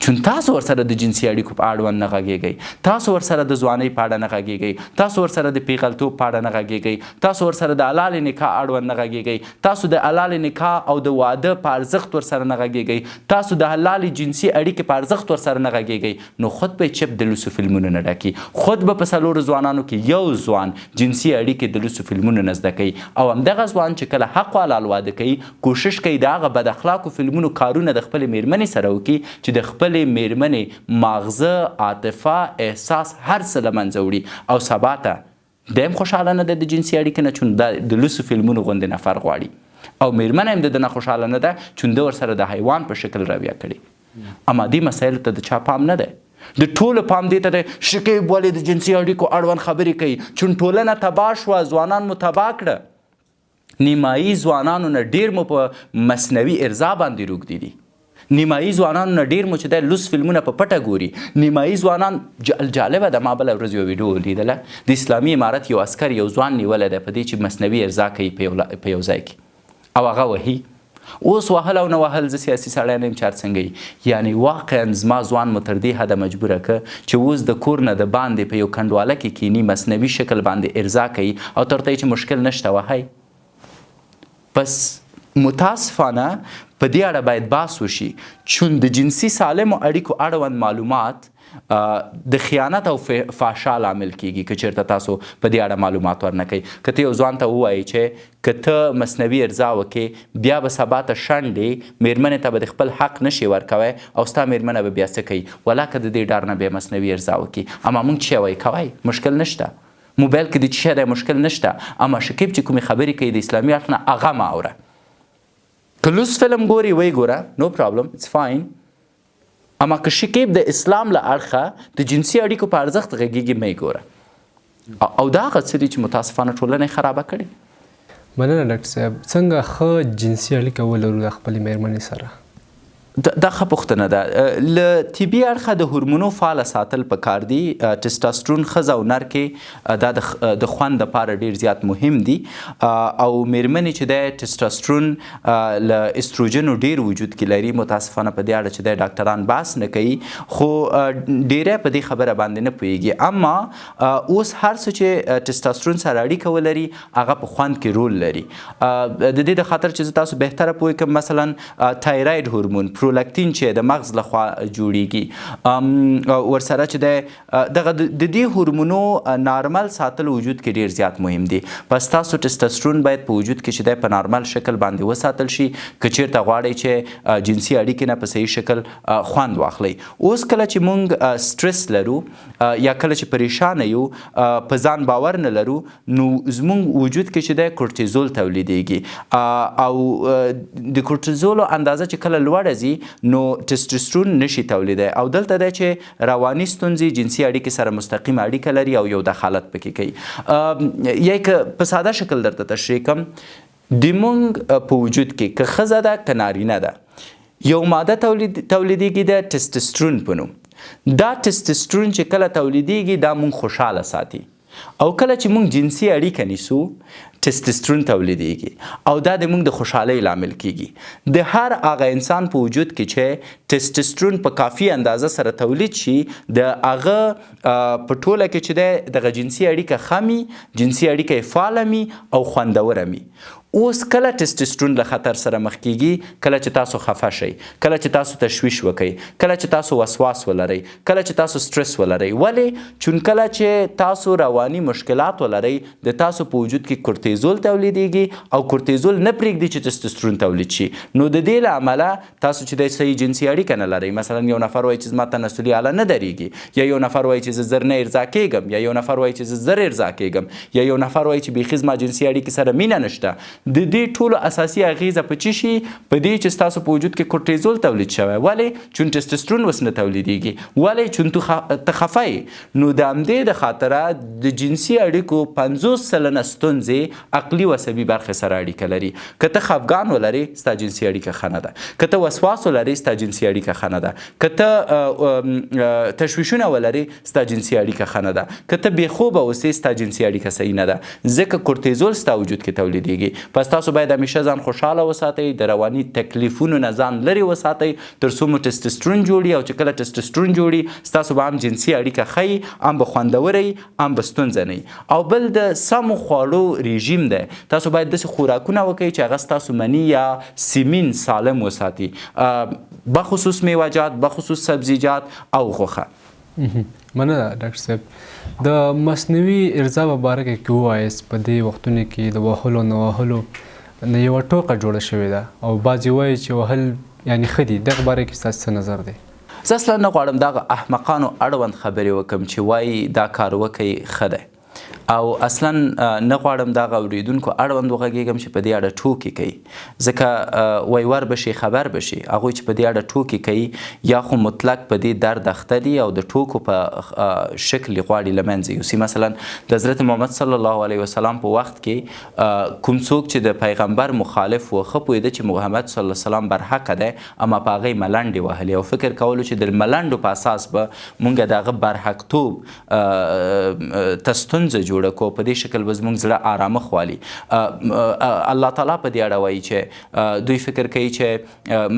چون تاسو ورسره د جنسي اړیکو په اړوند نه غږیږئ تاسو ورسره د ځوانۍ په اړه نه غږیږئ تاسو ورسره د پیغلتوب په اړه نه غږیږئ تاسو ورسره د حلال نکاح اړوند نه غږیږئ تاسو د حلال نکاح او د واده په ارزښت ورسره نه غږیږئ تاسو د حلال جنسي اړیکې په ارزښت ورسره نه غږیږئ نو خود به چپ د لوسو فلمونو نه ډکي خود به په څلورو ځوانانو کې یو ځوان جنسي اړیکې د لوسو فلمونو نه زده کوي او همدغه ځوان چې کله حق و حلال واده کوي کوشش کوي د هغه بد اخلاقو فلمونو کارونه د خپلې میرمنې سره وکړي چې د خپلې میرمنې ماغزه عاطفه احساس هر څه له منځه وړي او سبا ته دی هم خوشحاله نه ده د جنسي اړیکې نه چون د لوسو فلمونو غوندې نفر غواړي او میرمنه هم د ده نه خوشحاله نه ده چون ده ورسره د حیوان په شکل رویه کړي اما دې مسایلو ته د چا پام نه دی د ټولو پام دې ته دی شکیب ولې د جنسي اړیکو اړوند خبرې کوي چون ټولنه تباه شوه ځوانان مو تباه کړه نیمایي ځوانانو نه ډېر مو په مصنوي ارضا باندې روږدي دي نیمایي ځوانانو نه ډېر مو چې دی لوس فلمونه په پټه ګوري نیمایي ځوانان جالبه ده ما بله ورځ یو ویډیو ولیدله د اسلامي امارت یو عسکر یو ځوان نیولی دی په دې چې مصنوي ارضا کوي په یو ځای کې او هغه وهي اوس وهل او نه وهل زه سیاسي سړی نه یم چې هر څنګه یعنی واقعا زما ځوان مو تر دې حده مجبوره که چې اوس د کور نه د باندې په یو کنډواله کې کینی مصنوي شکل باندې ارضا کوي او ته ورته چې مشکل نشته وهی پس متاسفانه په دې اړه باید بحث وشي چون د جنسي سالمو اړیکو اړوند معلومات د خیانت او فحشا لامل کیږي که چېرته تاسو په دې اړه معلومات ورنه کوئ که ته یو ځوان ته ووایي چې که ته مصنوي ارضا وکړې بیا به سبا ته شنډې میرمنې ته به د خپل حق نشي ورکوی او ستا میرمنه به بیا څه کوي ولا که د دې ډار نه بیا مصنوي ارضا وکړي اما موږ چې وایي کوی مشکل نشته موبایل کې د څه دی مشکل نشته اما شکیب چې کومې خبرې کوي د اسلامي اړخ نه هغه مه اوره که لوس فلم ګوري وی ګوره نو پرابلم اټس فاین اما که شکیب د اسلام له اړخه د جنسي اړیکو په ارزښت غږیږي مه یې ګوره او دا هغه څه دي چې متاسفانه ټولنه یې خرابه کړې مننه ډاکټر صاحب څنګه ښه جنسي اړیکه ولرو د خپلې میرمنې سره دا ښه پوښتنه ده له طبي اړخه د هورمونو فعاله ساتل پکار دي ټسټاسټرون ښځه او نر کې دا د خوند دپاره ډېر زیات مهم دي او میرمنې چې دی ټسټاسټرون له استروجنو ډېر وجود کې لري متاسفانه په دې اړه چې دی ډاکټران بحث نه کوي خو ډېری په دې خبره باندې نه پوهېږي اما اوس هر څه چې ټسټاسټرون سره اړیکه ولري هغه په خوند کې رول لري د دې د خاطر چې زه تاسو بهتره پوه کړم مثلا تایراید هورمون پرولاکتین چې د مغز لخوا جوړیږي ورسره چې د دغه د دې هورمونو نارمل ساتل وجود کې ډیر زیات مهم دي پس تاسو ټسټاسټرون باید په وجود کې چې دی په نارمل شکل باندې وساتل شي که چیرته غواړئ چې جنسي اړیکې نه په صحیح شکل خوند واخلئ اوس کله چې موږ سټرس لرو یا کله چې پریشانه یو په ځان باور نه لرو نو زموږ وجود کې چې دی کورټیزول تولیدیږي او د کورټیزولو اندازه چې کله لوړه ځي نو ټسټوسترون نشي تولیدای او دلته دی چې رواني ستونزې جنسي اړیکې سره مستقیم اړیکه لري او یو دخالت پکې کوي یا که په ساده شکل درته تشریح کړم د موږ په وجود کې که ښځه ده که نارینه ده یو ماده تولیدیږي د ټسټوسترون په نوم دا ټسټوسترون چې کله تولیدیږي دا موږ خوشحاله ساتي او کله چې موږ جنسي اړیکه نیسو ټسټوسترون تولیدیږي او دا د موږ د خوشحالۍ لامل کیږي د هر هغه انسان په وجود کې چې ټسټوسترون په کافي اندازه سره تولید شي د هغه په ټوله کې چې دی دغه جنسي اړیکه ښه مي جنسي اړیکه یې فعاله مي او خوندوره مي اوس کله ټسټوسترون له خطر سره مخ کیږي کله چې تاسو خفه شئ کله چې تاسو تشویش وکئ کله چې تاسو وسواس ولرئ کله چې تاسو سټرس ولرئ ولې چون کله چې تاسو رواني مشکلات ولرئ د تاسو په وجود کې کورټیزول تولیدیږي او کورټیزول نه پرېږدي چې ټسټوسترون تولید شي نو د دې له امله تاسو چې د صحیح جنسي اړیکه نه لرئ مثلا یو نفر وایي چې زما تناسلي آله نه درېږي یا یو نفر وایي چې زه زر نه ارضا کیږم یا یو نفر وایي چې زه زر ارضا کیږم یا یو نفر وایي چې بیخي زما جنسي اړیکې سره مینه نشته د دې ټولو اساسي اغیزه په څه شي؟ په دې چې ستاسو په وجود کې کورټیزول تولید شوی. ولې؟ چون ټسټسټرون اوس نه تولیدېږي. ولې؟ چون ته خفه یې. نو د همدې د خاطره د جنسي اړیکو 50% ستونزې عقلي و عصبي برخې سره اړیکه لري. که ته خفګان ولرې ستا جنسي اړیکه ښه نه ده. که ته وسواس ولرې ستا جنسي اړیکه ښه نه ده. که ته تشویشونه ولرې ستا جنسي اړیکه ښه نه ده. که ته بېخوبه اوسې ستا جنسي اړیکه صحیح نه ده. ځکه کورټیزول ستا وجود کې تولیدېږي. پس تاسو باید همیشه ځان خوشحاله وساتئ، د رواني تکلیفونو نه ځان لرې وساتئ تر څو مو ټسټسټرون جوړي. او چې کله ټسټسټرون جوړي ستاسو به هم جنسي اړیکه ښه هم به خوندوره وي هم به ستونزه نه وي. او بل د سمو خواړو رژیم دی. تاسو باید داسې خوراکونه وکړئ چې هغه ستاسو مني یا سیمین سالم وساتي، بخصوص میوه‌جات، بخصوص سبزیجات او غوښه. مننه ډاکټر صاحب. د مصنوعي ارزا په باره کې ووایاست په دې وختونو کې د وهلو نه وهلو نه یوه ټوکه جوړه شوې ده او بعضې وایي چې وهل یعنې ښه دي. دغه باره کې ستاسو څه نظر دی؟ زه اصلا نه غواړم دغه احمقانو اړوند خبرې وکړم چې وایي دا کار وکئ ښه دی، او اصلا نه غواړم دغه اوریدونکو اړوند وغږېږم چې په دې اړه ټوکې کوي. ځکه ویور بشي خبر بشي هغوی چې په دې اړه ټوکې کوي یا خو مطلق په دې درد اخته دي او د ټوکو په شکل غواړي له منځه یوسي. مثلا د حضرت محمد صلی الله علیه وسلم په وخت کې کوم څوک چې د پیغمبر مخالف و ښه پوهېده چې محمد صلی الله علیه وسلم برحقه دی، اما په هغه یې ملنډې وهلې او فکر کولو چې د ملنډو په اساس به مونږ د هغه برحقتوب ته ستونزه جوړه کو، په دې شکل به زموږ زړه آرامه خوالي. الله تعالی په دې اړه وایي چې دوی فکر کوي چې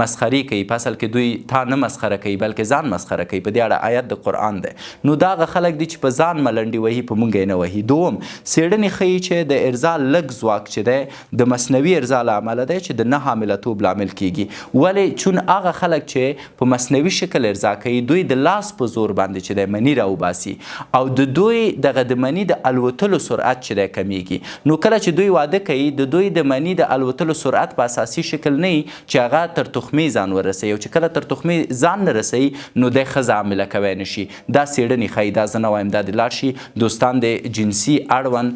مسخري کوي، په اصل کې دوی تا نه مسخره کوي بلکې ځان مسخره کوي. په دې اړه آیت د قرآن دی. نو دا هغه خلک دي چې په ځان ملنډې وهي، په مونږ یې نه وهي. دوم، څېړنې ښیي چې د ارزا لږ ځواک چې دی د مصنوعي ارزا له امله دی چې د نه حاملتوب لامل کیږي. ولې؟ چون هغه خلک چې په مصنوعي شکل ارزا کوي دوی د لاس په زور باندې چې دی مني راوباسي او د دوی دغه د مني د الوتلو سرعت چې دی کمیږي. نو کله چې دوی واده کوي د دوی د مني د الوتلو سرعت په اساسي شکل نه وي چې هغه تر تخمې ځان ورسوي، او چې کله تر تخمې ځان نه رسوي نو دی ښځه حامله کوی نه شي. دا څېړنې ښایي، دا زه نه وایم، دا د لاړ شي دوستان د جنسي اړوند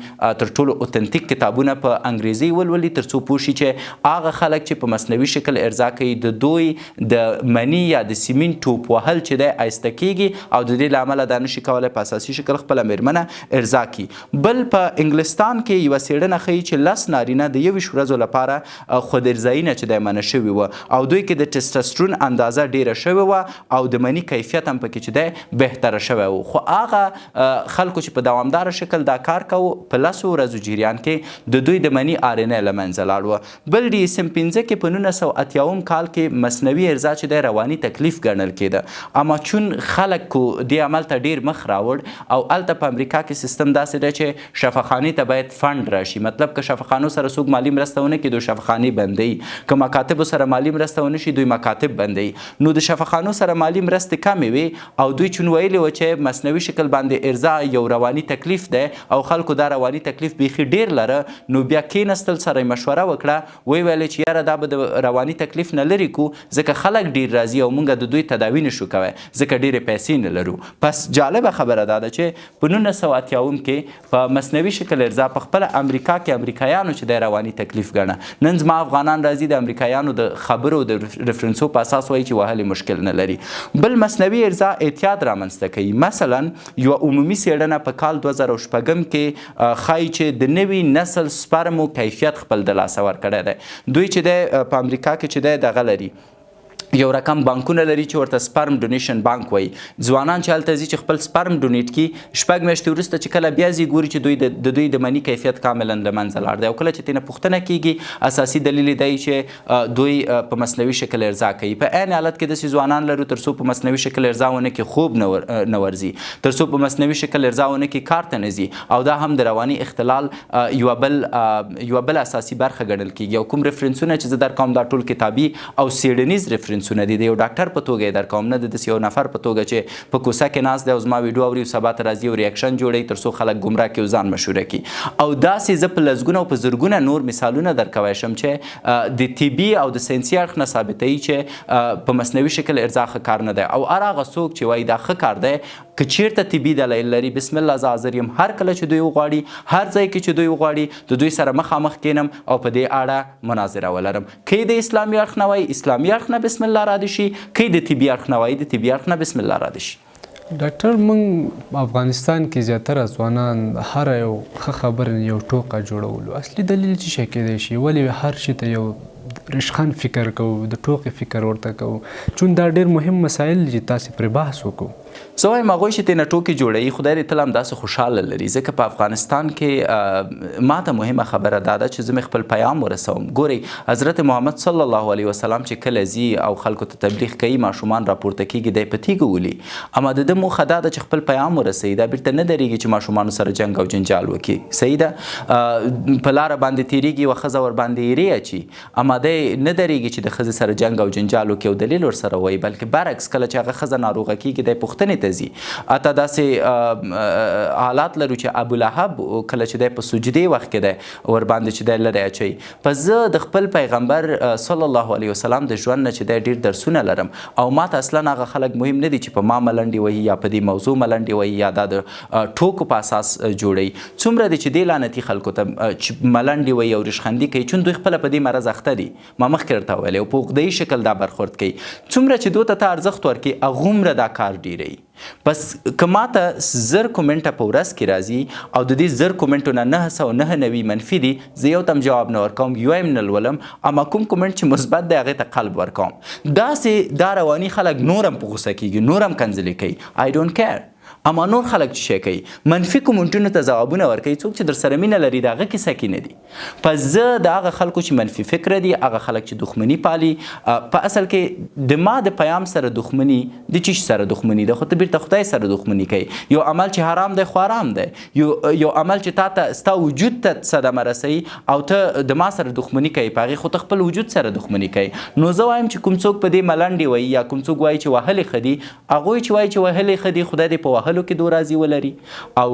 تر ټولو اوتنټیک کتابونه په انګریزي ولولي تر څو پوه شي چې هغه خلک چې په مصنوعي شکل ارضا کوي د دوی د مني یا د سیمین ټوپ وهل چې دی آیسته کیږي او د دې له امله دا نشي کولی په اساسي شکل خپله مېرمنه ارضا کړي. بل په انګلستان کې یوه څېړنه ښیي چې 10 نارینه د 21 ورځو لپاره خودارضایي نه چې دی منع شوي وه او دوی کې د ټسټسټرون اندازه ډیره شوې وه او د مني کیفیت هم پکې چې دی بهتره شوی و. خو هغه خلکو چې په دوامداره شکل دا کار کوو په 10 ورځو جریان کې د دوی د مني آرنه له منځه لاړ وه. بل DSM 5 کې په 1980 کال کې مصنوعي ارضا چې دی رواني تکلیف ګڼل کېده، اما چون خلکو دې عمل ته ډیر مخ راوړ او هلته په امریکا کې سیستم داسې دی چې شفاخانې ته باید فند راشي. مطلب که شفاخانو سره څوک مالی مرسته ونه کړي دوی شفاخانې بندوي، که مکاتبو سره مالی مرسته ونه شي دوی مکاتب بندوي. نو د شفاخانو سره مالی مرستې کمې وي او دوی چون ویلي و چې مصنوعي شکل باندې ارضا یو رواني تکلیف دی او خلکو دا رواني تکلیف بیخي ډیر لره، نو بیا کېنستل سره مشوره وکړه، وی ویلې چې یاره دا به د رواني تکلیف نه لرې کو ځکه خلک ډیر راځي او مونږ د دوی تداوي نشو کوی ځکه ډیرې پیسې نه لرو. پس جالبه خبره دا ده چې په 1980 کې په مصنوعي شکل ارضا په خپله امریکا کې امریکایانو چې دی رواني تکلیف ګڼه. نن زما افغانان راځي د امریکایانو د خبرو د ریفرنسو په اساس وایي چې وهل مشکل نه لري. بل مصنوعي ارضا اعتیاد رامنځته کوي. مثلا یوه عمومي څېړنه په کال 2006 کې ښایي چې د نوي نسل سپرمو کیفیت خپل د لاسه ورکړی دی. دوی چې دی په امریکا کې چې دی دغه لري یو رقم بانکونه لري چې ورته سپرم ډونیشن بانک وایي. ځوانان چې هلته ځي چې خپل سپرم ډونیټ کړي 6 میاشتې وروسته چې کله بیا ځي ګوري چې دوی د مني کیفیت کاملا له منځه لاړ دی او کله چې ترېنه پوښتنه کیږي اساسي دلیل یې دی چې دوی په مصنوعي شکل ارضا کوي. په عین حالت کې داسې ځوانان لرو تر څو په مصنوعي شکل ارضا ونه کړي خوب نه ورځي، تر څو په مصنوعي شکل ارضا ونه کړي کار ته نه ځي او دا هم د رواني اختلال یوه بل اساسي برخه ګڼل کیږي. او کوم ریفرنسونه چې زه درکوم دا ټول کتابي او څېړنیز ریفرنس جنسونه دي. د یو ډاکټر په توګه یې درکوم، نه د داسې یو نفر په توګه چې په کوڅه کې ناست دی او زما ویډیو اوري سبا ته راځي او ریاکشن جوړوي تر څو خلک ګمراه کړي او ځان مشهوره کړي. او داسې زه په لسګونه او په زرګونه نور مثالونه درکوی شم چې د طبي او د ساینسي اړخ نه ثابتوي چې په مصنوعي شکل ارضا ښه کار نه دی. او هر هغه څوک چې وایي دا ښه کار دی که چیرته طبي دلایل لري، بسم الله زه حاضر یم هر کله چې دوی وغواړي، هر ځای کې چې دوی وغواړي د دوی سره مخامخ کینم او په دې اړه مناظره ولرم. که د اسلامي اړخ نه وایي اسلامي اړخ نه بسم الله را دي شي، که د طبي اړخ نه وایي د طبي اړخ نه بسم الله را دي شي. ډاکټر موږ افغانستان کې زیاتره ځوانان هر یو ښه خبره یو ټوکه جوړولو، اصلي دلیل څه شی کیدای شي؟ ولې هر شي ته یو رشخند فکر کوو، د ټوکې فکر ورته کوو؟ چون دا ډېر مهم مسایل دي چې تاسې پرې بحث وکړو. زه وایم هغوی چې ترېنه ټوکې جوړوي خدای دې تل همداسې خوشحاله لري، ځکه په افغانستان کې ما ته مهمه خبره دا ده چې زه مې خپل پیام ورسوم. ګورئ حضرت محمد صلی الله علیه وسلم چې کله ځي او خلکو ته تبلیغ کوي، ماشومان راپورته کېږي، دی په تیږه ولي، اما د ده موخه دا ده چې خپل پیام ورسوي، دا بیرته نه درېږي چې ماشومانو سره جنګ او جنجال وکړي. صحیح ده، په لاره باندې تېرېږي یوه ښځه ورباندې ایرې اچي، اما دی نه درېږي چې د ښځې سره جنګ او جنجال وکړي او دلیل ورسره وایي، بلکې برعکس کله چې هغه ښځه ناروغه کېږي دی پوښتنې ته ځي. اته داسې حالات لرو چې ابولهب کله چې دی په سجدې وخت کې دی ورباندې چې دی لرې اچوي. په زه د خپل پیغمبر صلی الله علیه وسلم د ژوند نه چې دی ډېر درسونه لرم او ما ته اصلا هغه خلک مهم نه دي چې په ما ملنډې وایي یا په دې موضوع ملنډې وایي یا دا د ټوکو په اساس جوړوي. څومره دي چې دې لعنتي خلکو ته ملنډې وایي او ریشخندي کوي، چون دوی خپله په دې مرض اخته دي، ما مخکې درته ویلی، او په عقده‌یي شکل دا برخورد کوي. څومره چې دوی ته ارزښت ورکړي هغومره دا کار ډېروي. بس که ماته 1000 کومنټه په ورځ کې راځي او د دې 1000 کومنټو نه 999 منفي دي، زه یو تم جواب نه ورکوم، یو یې نه لولم، اما کوم کومنټ چې مثبت دی هغې ته قلب ورکوم. داسې دا رواني خلک نورم په غوسه کېږي، نورم کنځلې کوي. I don't care. اما نور خلک چې شی کوي منفي کومنټونو ته ځوابونه ورکوي، څوک چې در سره مینه لري د هغه کیسه کې نه دي. پس زه د هغه خلکو چې منفي فکره دي، هغه خلک چې دښمني پالي، په اصل کې د ما د پیام سره دښمني د چی سره دښمني ده؟ خو ته بیرته خدای سره دښمني کوي. یو عمل چې حرام دی خو حرام دی، یو عمل چې تا ته ستا وجود ته صدمه رسوي او ته د ما سره دښمني کوي، په هغې خو ته خپل وجود سره دښمني کوي. نو زه وایم چې کوم څوک په دې ملنډې وایي یا کوم څوک وایي چې وهلې ښه دي، هغوی چې وایي چې وهلې ښه دي، خدای دې په وهلو کې دو راضي ولري او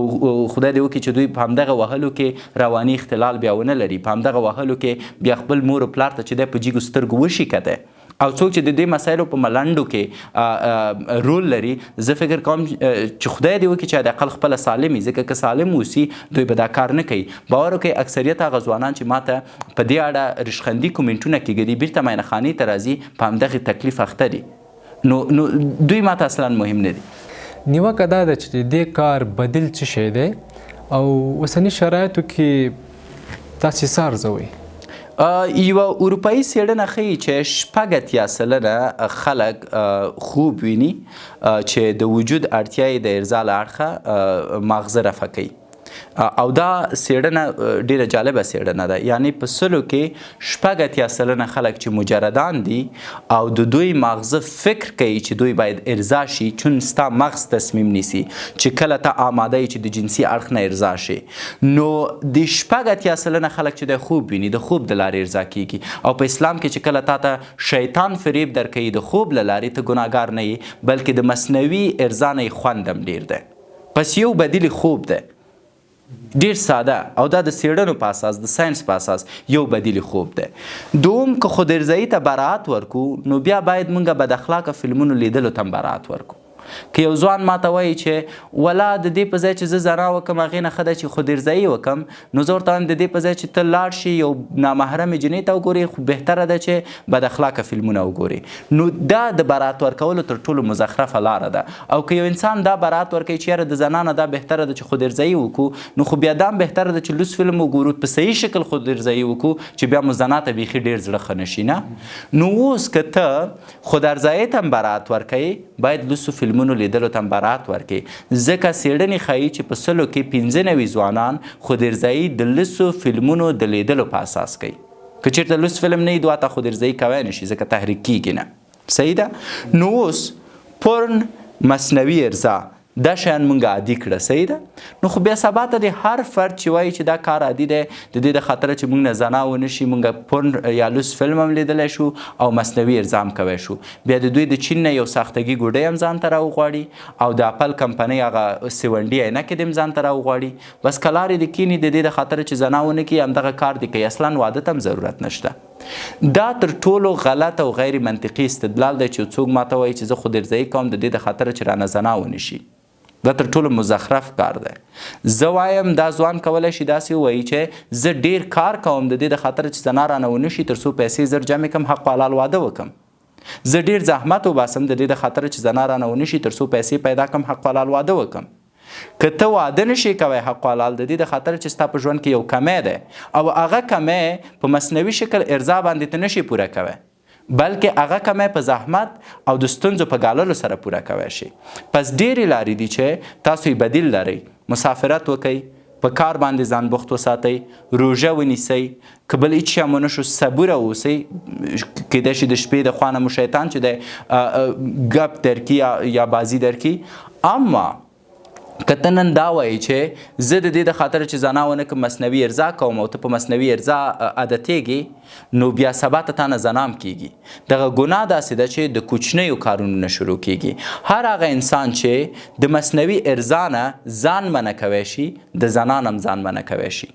خدای دې وکړي چې دوی په همدغه وهلو کې رواني اختلال بیا ونه لري، په همدغه وهلو کې بیا خپل مور او پلار ته چې دی په جیګو سترګو وشي کته. او څوک چې د دې مسایلو په ملنډو کې رول لري، زه فکر کوم چې خدای دې وکړي چې حداقل خپله سالم وي، ځکه که سالم اوسي دوی به دا کار نه کوي. باور وکړئ اکثریت هغه ځوانان چې ماته په دې اړه رشخندي کومنټونه کېږدي بیرته معاینه خانې ته راځي په همدغې تکلیف اخته دي. نو دوی ماته اصلا مهم نه دي. نیوکه دا ده چې دې کار بدیل څه شی دی او اوسني شرایطو کې تاسې څه ارزوئ؟ یوه اروپایي څېړنه ښیي چې 80% خلک خوب ویني چې د وجود اړتیاوې د ارضا له اړخه ماغزه رفع کوي. او دا څېړنه ډیره جالبه څېړنه ده، یعنی په 100 کې 80% خلک چې مجردان دي او د دوی ماغزه فکر کوي چې دوی باید ارضا شي، چون ستا مغز تصمیم نیسي چې کله ته آماده یې چې د جنسي اړخ نه ارضا شي. نو د 80% خلک چې د خوب ویني د خوب د لارې ارضا کیږي. او په اسلام کې چې کله تا ته شیطان فریب درکوي د خوب له لارې، ته ګناهګار نه یې بلکې د مصنوعي ارضا نه یې خوند هم ډېر دی. پس یو بدیل خوب دی ډیر ساده او دا د څېړنو په اساس د ساینس په اساس یو بدیل خوب دی. دوم که خودارضایي ته براعت ورکو نو بیا باید موږ بد اخلاقه فلمونو لیدلو ته هم براعت ورکو. که یو ځوان ماته وایي چې ولا د دې په ځای چې زه زنا وکړم هغې نه ښه ده چې خودارضایي وکړم، نو زه ورته وایم د دې په ځای چې ته لاړ شي یو نامحرمې جنۍ ته وګورې، خو بهتره ده چې بد اخلاقه فلمونه وګورې. نو دا د برات ورکولو تر ټولو مزخرفه لاره ده. او که یو انسان دا برات ورکوي چې یاره د زنا نه دا بهتره ده چې خودارضایي وکړو، نو خو بیا دا هم بهتره ده چې لوس فلم وګورو، په صحیح شکل خودارضایي وکړو چې بیا مو زنا ته بیخي ډېر زړه ښه نه شي. نه نو اوس که ته خودارضایي ته هم برات ورکوي، باید لوسو فلمونو لیدلو ته هم برات ورکړي، ځکه څېړنې ښایي چې په 100 کې 95 ځوانان خودارضایي د لسو فلمونو د لیدلو په اساس کوي. که چېرته لوس فلم نه وي دوه ته خودارضایي کوی نه شي، ځکه تحریک کېږي نه. صحیح ده. نو اوس پورن، مصنوعي ارضا، دا شیان مونږ عادي کړه صحیح ده. نو خو بیا سبا ته د هر فرد چې وایي چې دا کار عادي دی د دې د خاطره چې مونږ نه زنا ونه شي مونږ پورن یا لوس فلم هم لیدلی شو او مصنوعي ارزا هم کوی شو. بیا د دوی د چین نه یو ساختګي ګوډۍ هم ځان ته راوغواړي او د اپل کمپنۍ هغه سیونډي عینکې دې هم ځان ته راوغواړي. بس که لارې د کینی د دې د خاطره چې زنا ونه کړي همدغه کار دې کوي. اصلا واده ته هم ضرورت نشته. دا تر ټولو غلط او غیر منطقي استدلال دی چې څوک ماته وایي چې زه خودارضایي کوم د دې د خاطره چې رانه زنا ونه شي. دا تر ټولو مزخرف کار دی. زه وایم دا ځوان کولی شي داسې ووایي چې زه ډیر کار کوم د دې د خاطره چې زنا رانه ونه شي تر څو پیسې زر جمع کړم حق په حلال واده وکړم. زه ډیر زحمت وباسم د دې د خاطره چې زنا رانه ونه شي تر څو پیسې پیدا کړم حق په حلال واده وکړم. که ته واده نشي کوی حق حلال د دې د خاطر چې ستا په ژوند کې یو کمی دی او هغه کمی په مصنوعي شکل ارضا باندې ته نشي پوره کوی بلکې هغه کمی په زحمت او د ستونزو په ګاللو سره پوره کوی شي. پس ډېرې لارې دي چې تاسو یې بدیل لرئ. مسافرت وکئ، په کار باندې ځان بوخت وساتئ، روژه ونیسئ، که بل هیڅ شی مو نشو صبوره اوسئ. کیدای شي د شپې د خوا نه مو شیطان چې دی ګپ درکړي یا بازي درکړي. اما که ته نن دا وایي چې زه د دې د خاطره چې زنا ونه کړم مصنوعي ارضا کوم او ته په مصنوعي ارضا عادتېږي نو بیا سبا ته تا نه زنا هم کیږي. دغه ګناه داسې ده چې د کوچنیو کارونو نه شروع کیږي. هر هغه انسان چې د مصنوعي ارضا نه ځان منع کوی شي د زنا نه هم ځان منع کوی شي.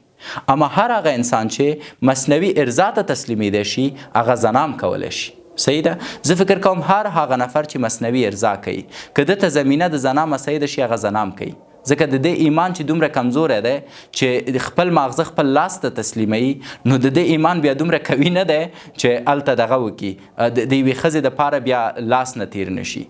اما هر هغه انسان چې مصنوعي ارضا ته تسلیمیدی شي هغه زنا هم کولی شي. صحیح ده. زه فکر کوم هر هغه نفر چې مصنوعي ارضا کوي که دته زمینه د زنا مسایده شي هغه زنا هم کوي. ځکه د دې ایمان چې دومره کمزوری دی چې خپل ماغزه خپل لاس ته تسلیموي نو د دې ایمان بیا دومره قوي نه دی چې هلته دغه وکړي د یوې ښځې دپاره بیا لاس نه تیر نشي.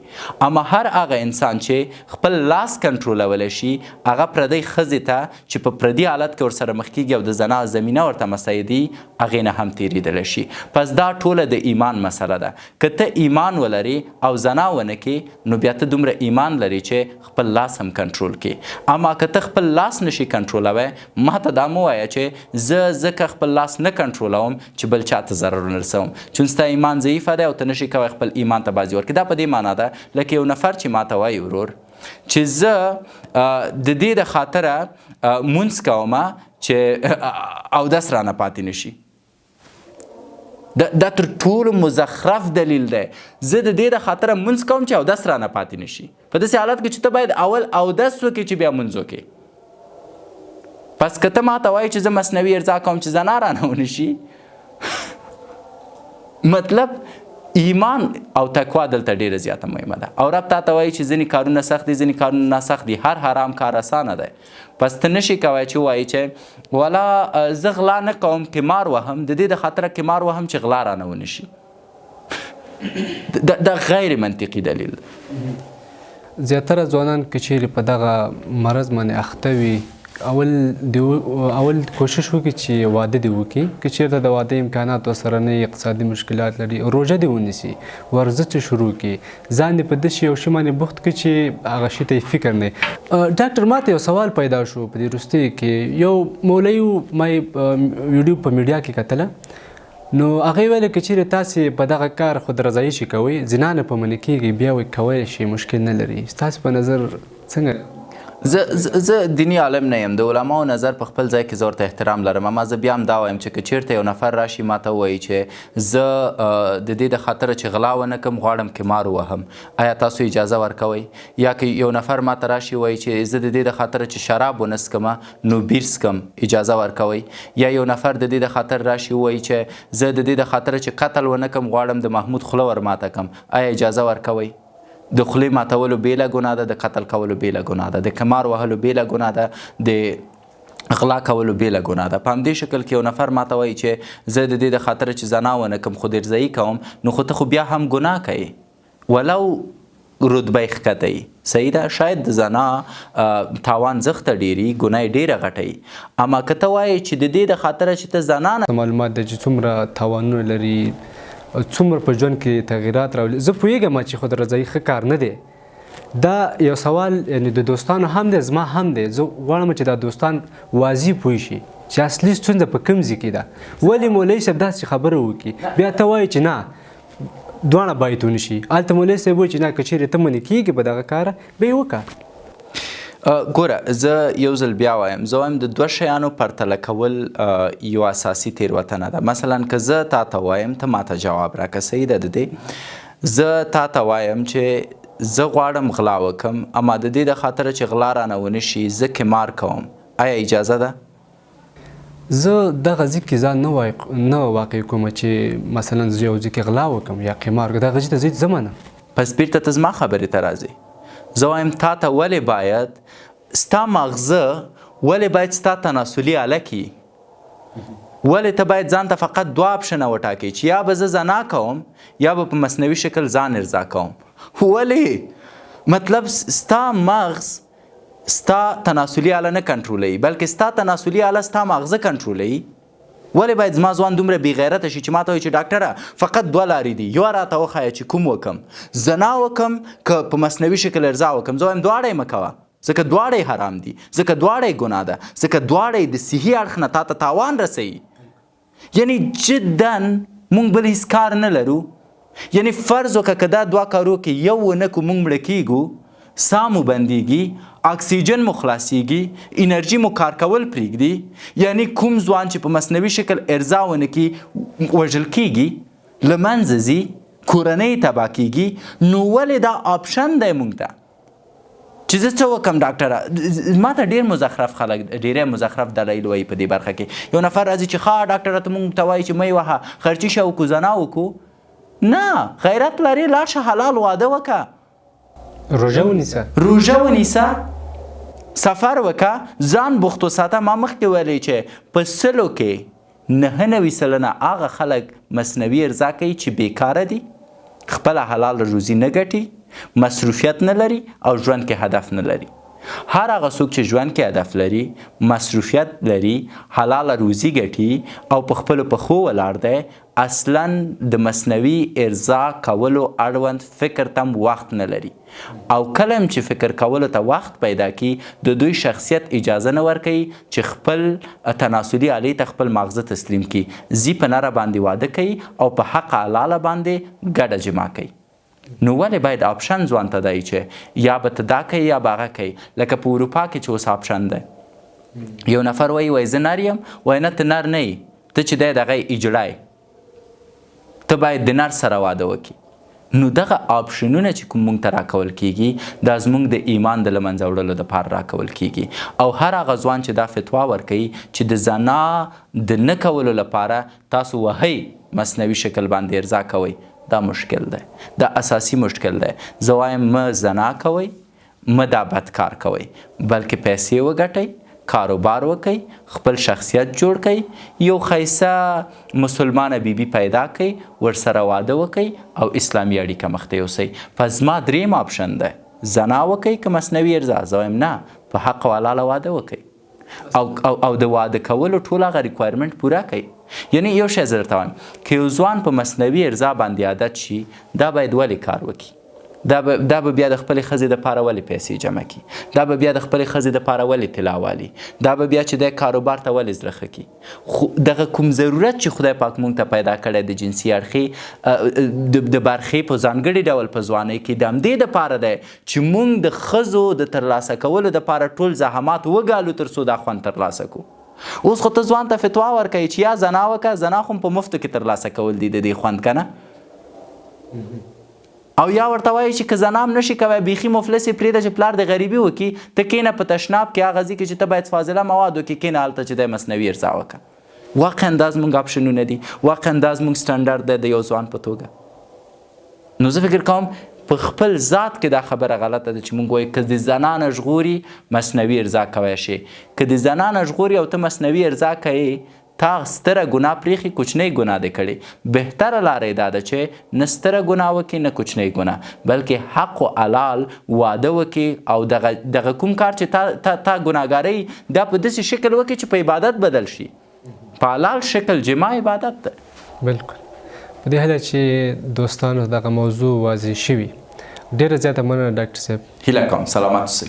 اما هر هغه انسان چې خپل لاس کنټرولولی شي هغه پردۍ ښځې ته چې په پردي حالت کې ورسره مخ کېږي او د زنا زمینه ورته مسایدي هغې نه هم تېرېدلی شي. پس دا ټوله د ایمان مسله ده. که ته ایمان ولري او زنا ونه کړي نو بیا ته دومره ایمان لري چې خپل لاس هم کنټرول کړي. اما که ته خپل لاس نشي کنټرولوی ما ته دا مه وایه چې زه ځکه خپل لاس نه کنټرولوم چې بل چاته ضرر ونرسوم چون ستا ایمان ضعیفه دی او ته نشي کوی خپل ایمان ته بازي ورکړي. دا په دې معنا ده لکه یو نفر چې ما ته وایي ورور چې زه د دې د خاطره مونځ کومه چې اودس رانه پاتې نشي. دا تر ټولو مزخرف دلیل دی. زه د دې د خاطره مونځ کوم چې اودس رانه پاتې نشي. په داسې حالت کې چې ته باید اول اودس وکړې چې بیا مونځ وکړې. پس که ته ماته وایي چې زه مصنوعي ارضا کوم چې زنا رانه ونه شي مطلب ایمان او تقوا دلته ډیره زیاته مهمه ده. او رب تا ته وایي چې ځینې کارونه سخت دي ځینې کارونه ناسخت دي. هر حرام کار اسانه دی. پس ته نشي کوی چې وایي چې والا زه غلا نه کوم قمار وهم د دې د خاطره قمار وهم چې غلا رانه ونه شي. دا غیر منطقي دلیل ده. زیاتره ځوانان که چیرې په دغه مرض باندې اخته وي اول کوشش وکړي چې واده دې وکړي. که چیرته د واده امکانات ورسره نه وي اقتصادي مشکلات لري روژه دې ونیسي ورزش شروع کړي ځان دې په داسې یو شي باندې بوخت کړي چې هغه شي ته فکر نه. ډاکټر ما ته یو سوال پیدا شو په دې وروستیو کې. یو مولوي ما ویډیو په میډیا کې کتله نو هغې ویلې که چیرې تاسې په دغه کار خودرضایي شي کوئ زنا نه په منع کېږي بیا وایي کولی شي مشکل نه لري. ستاسې په نظر څنګه؟ زه دینی عالم نه یم. د علماو نظر په خپل ځای کې زه ورته احترام لرم. اما زه بیا هم دا وایم چې که چیرته یو نفر راشي ما ته ووایي چې زه د دې د خاطره چې غلا ونه کړم غواړم قمار ووهم آیا تاسو اجازه ورکوئ؟ یا که یو نفر ما ته راشي وایي چې زه د دې د خاطره چې شراب ونه څکمه نو بیر څکم اجازه ورکوئ؟ یا یو نفر د دې د خاطر راشي وایي چې زه د دې د خاطره چې قتل ونه کړم غواړم د محمود خوله ورماته کړم آیا اجازه ورکوئ؟ د خولې ماتولو بیله ګناه ده، د قتل کولو بیله ګناه ده، د قمار وهلو بیله ګناه ده، د غلا کولو بیله ګناه ده. په همدې شکل کې یو نفر ماته وایي چې زه د دې د خاطره چې زنا ونه کړم خودارضایي کوم نو خو ته خو بیا هم ګناه کوې ولو رتبه یې ښکته یي. صحیح ده. شاید د زنا تاوان زښته ډېري ګناه یې ډېره غټه اما که ته وایې چې د دې د خاطره چې ته زنا نه معلومات ده چې څومره تاوانونه لري څومره په ژوند کې تغییرات راولي. زه پوهېږم چې خودرضایي ښه کار نه دی. دا یو سوال یعنی د دوستانو هم دی زما هم دی. زه غواړم چې دا دوستان واضح پوه شي چې اصلي ستونزه په کوم ځای کې ده. ولې مولوي صاحب داسې خبره وکړي بیا ته وایې چې نه دواړه باید ونه شي. هلته مولوي صاحب وایي چې نه که چیرې ته منې کېږي په دغه کاره بیا یې وکړه. ګوره زه یو ځل بیا وایم، زه وایم د دوه شیانو پرتله کول یو اساسي تېروتنه ده. مثلا که زه تا ته وایم ته ماته جواب راکړه، صحیح ده د دې. زه تا ته وایم چې زه غواړم غلا وکم، اما د دې د خاطره چې غلا رانه ونه شي زه قمار کوم، آیا اجازه ده؟ زه دغه ځای کې ځان نه واقع کوم چې مثلا زه یو ځای کې غلا وکم یا قمار کوم، دغه ځای ته ځې ځم نه. پس بیرته ته زما خبرې ته راځې. زه وایم تا ته ولې باید ستا ماغزه ولې باید ستا تناسلي آله کي؟ ولې ته باید ځان ته فقط دوه اپشنه وټاکې چې یا به زه زنا کوم یا به په مصنوي شکل ځان ارضا کوم؟ ولې؟ مطلب ستا مغز ستا تناسلي آله نه کنټرولوي، بلکې ستا تناسلي آله ستا ماغزه کنټرولوي. ولې باید زما ځوان دومره بې غیرته شي چې ما ته وایي چې ډاکټره فقط دوه لارې دي، یوه راته وښایه چې کوم وکم، زنا وکم که په مصنوي شکل ارضا وکم. زه وایم دواړه یې مه کوه، ځکه دواړه یې حرام دي، ځکه دواړه یې ګناه ده، ځکه دواړه یې د صحي اړخ نه تا ته تاوان رسوي. یعنی جدا موږ بل هیڅ کار نه لرو. یعنی فرض وکړه که دا دوه کارو کې یو ونه کړو موږ مړه کیږو، ساه مو بندیږي، اکسیجن مو خلاصیږي، انرژي مو کار کول پرېږدي. یعنی کوم ځوان چې په مصنوي شکل ارضا ونه کړي وژل کیږي، له منځه ځي، کورنۍ تباه کیږي. نو ولې دا آپشن دی موږ ته چې زه څه وکم؟ ډاکټره ما ته ډېر مزخرف خلک ډېری مزخرف دلایل وایي په دې برخه کې. یو نفر راځي چې ښه ډاکټره ته موږ ته وایي چې مه یې وهه، خرچي شه وکړو، زنا وکړو. نه، غیرت لرې لاړ شه حلال واده وکړه، روژه ونیسه، سفر وکړه، ځان بوخت وساته. ما مخکې ویلی چې په 100 کې 99% هغه خلک مصنوي ارضا کوي چې بیکاره دي، خپله حلال روزي نه ګټي، مصروفیت نه لري او ژوند کې هدف نه لري. هر هغه څوک چې ژوند کې هدف لري، مصروفیت لري، حلاله روزي ګټي او په خپلو پښو ولاړ دی، اصلا د مصنوي ارضا کولو اړوند فکر تم وخت نه لري. او کله هم چې فکر کولو ته وخت پیدا کی، د دوی شخصیت اجازه نه ورکوي چې خپل تناسلي آلې ته خپل ماغزه تسلیم کی، زی په نره باندې واده کوي او په حق حلاله باندې ګډه جما کوي. نو ولې باید آپشن ځوان ته دی چې یا به ته دا کوي یا به هغه کوي؟ لکه په اروپا کې چې اوس آپشن دی، یو نفر وایي زه نر یم، وایي نه ته نر نه یې، ته چې دی دغه اجړی، ته باید د نر سره واده وکړي. نو دغه آپشنونه چې کوم موږ ته راکول کیږي دا زموږ د ایمان د له منځه وړلو دپاره راکول کیږي. او هر هغه ځوان چې دا فتوا ورکوي چې د زنا د نه کولو لپاره تاسو وهئ مصنوي شکل باندې ارضا کوئ، دا مشکل دی، دا اساسی مشکل دی. زه وایم مه زنا کوئ، مه دا بدکار کوئ، بلکې پیسې وګټئ، کاروبار وکئ، خپل شخصیت جوړ کئ، یو ښایسته مسلمانه بیبي پیدا کئ، ورسره واده وکئ او اسلامي اړیکه مخته یوسئ. پس زما دریم آپشن دی، زنا وکئ که مصنوي ارضا؟ زه وایم نه، په حق و حلاله واده وکئ او د واده کولو ټول هغه ریکوایرمنټ پوره کئ. یعنی یو شی زه درته وایم که یو ځوان په مصنوي ارضا باندې عادت شي، دا باید ولې کار وکړي؟ دا به بیا د خپلې ښځې دپاره ولې پیسې جمع کړي؟ دا به بیا د خپلې ښځې دپاره ولې طلا والي؟ دا به بیا چې دی کاروبار ته ولې زړه ښه کړي؟ خو دغه کوم ضرورت چې خدای پاک موږ ته پیدا کړی د جنسي اړخې د برخې په ځانګړي ډول په ځوانۍ کې، د همدې دپاره دی چې موږ د ښځو د ترلاسه کولو دپاره ټول زحمات وګالو تر څو دا خوند ترلاسه کړو. اوس خو ته ځوان ته فتوا ورکوي چې یا زنا وکړه، زنا خو په مفتو کې ترلاسه کول دي د دې خوند که نه؟ او یا ورته وایي چې که زنا هم نشي کوی، بیخي مفلس یې پرېږده چې پلار د غریبي وکړي، ته کښېنه په تشناب کې هغه ځای کې چې ته باید فاضله مواد وکړي، کښېنه هلته چې دی مصنوي ارضا وکړه. واقعا دا زموږ آپشنونه دي، واقعا دا زموږ سټنډرډ دی د یو ځوان په توګه. نو زه فکر کوم په خپل ذات کې دا خبره غلطه ده چې موږ وایو که د زنا نه ژغوري مصنوي ارضا کوی شي. که د زنا نه ژغوري او ته مصنوي ارضا کوې، تا ستره ګناه پرېښي، کوچنۍ ګناه دې کړې. بهتره لاره یې دا ده چې نه ستره ګناه وکړي نه کوچنۍ ګناه، بلکې حق و حلال واده وکړي او دغه کوم کار چې تا ګناهګارۍ دا په داسې شکل وکړي چې په عبادت بدل شي. په حلال شکل جما عبادت ده. بلکل. په دې هیله چې دوستانو دغه موضوع واضح شوي. ډېره زیاته مننه ډاکټر صاحب. هیله کوم سلامت اوسئ.